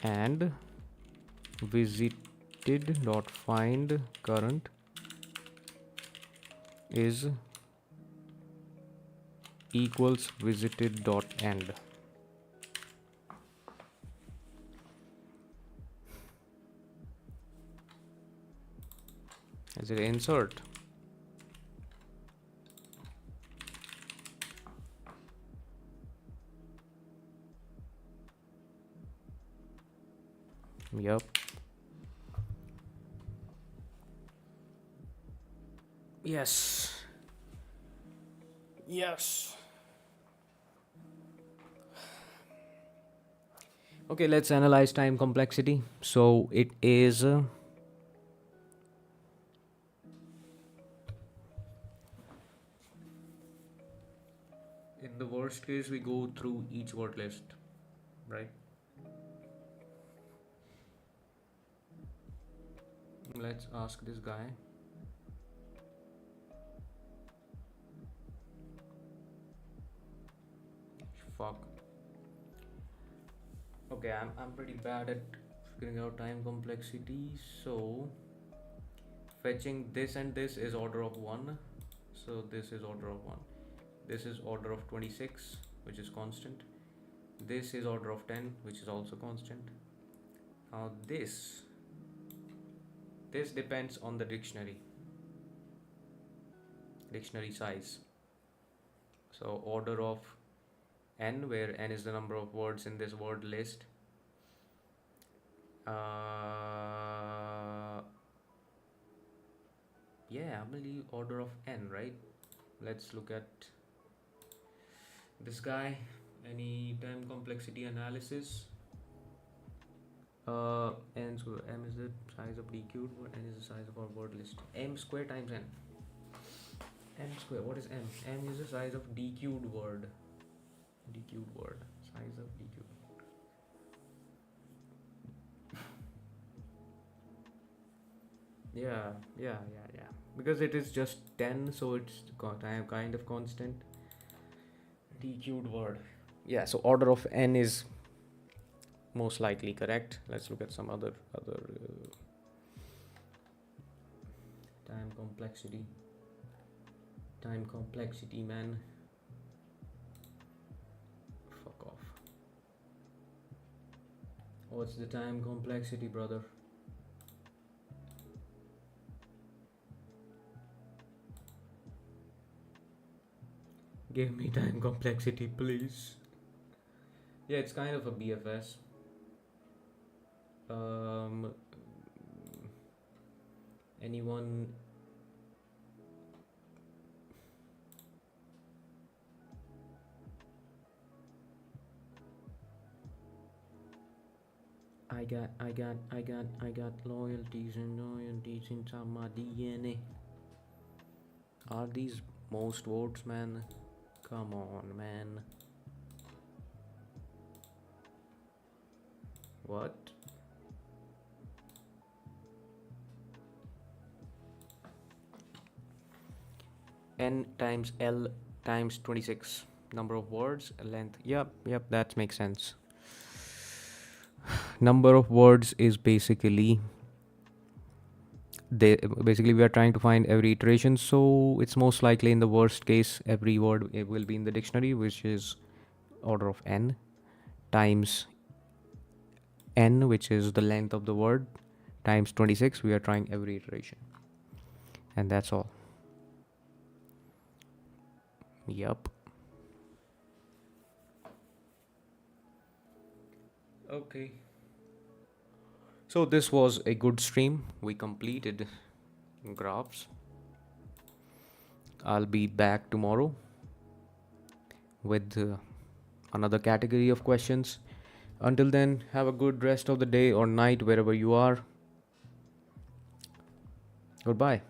and visited dot find current is equals visited dot end. Is it insert? Yep. Yes. Yes. Okay, let's analyze time complexity. So it is in the worst case we go through each word list, right? Let's ask this guy. Fuck. Okay, I'm pretty bad at figuring out time complexity. So fetching this and this is order of 1. So this is order of 1. This is order of 26, which is constant. This is order of 10, which is also constant. Now this depends on the dictionary size. So order of n, where n is the number of words in this word list. Yeah, I believe order of n, right? Let's look at this guy. Any time complexity analysis? N square. M is the size of d cubed, n is the size of our word list. M square times n. M square. What is m? M is the size of d cubed word. D cubed word. Size of d cubed. Yeah. Because it is just 10, so it's kind of constant. D cubed word. Yeah. So order of n is most likely correct. Let's look at some other time complexity. Time complexity, man. Fuck off. What's the time complexity, brother? Give me time complexity, please. Yeah, it's kind of a BFS. Anyone I got loyalties and loyalties inside my DNA. Are these most votes, man? Come on, man. What? N times L times 26. Number of words, length. Yep, that makes sense. Number of words is basically we are trying to find every iteration, so it's most likely in the worst case every word it will be in the dictionary, which is order of n, times n, which is the length of the word, times 26. We are trying every iteration, and that's all. Yup. Okay, so this was a good stream. We completed graphs. I'll be back tomorrow with another category of questions. Until then, have a good rest of the day or night wherever you are. Goodbye.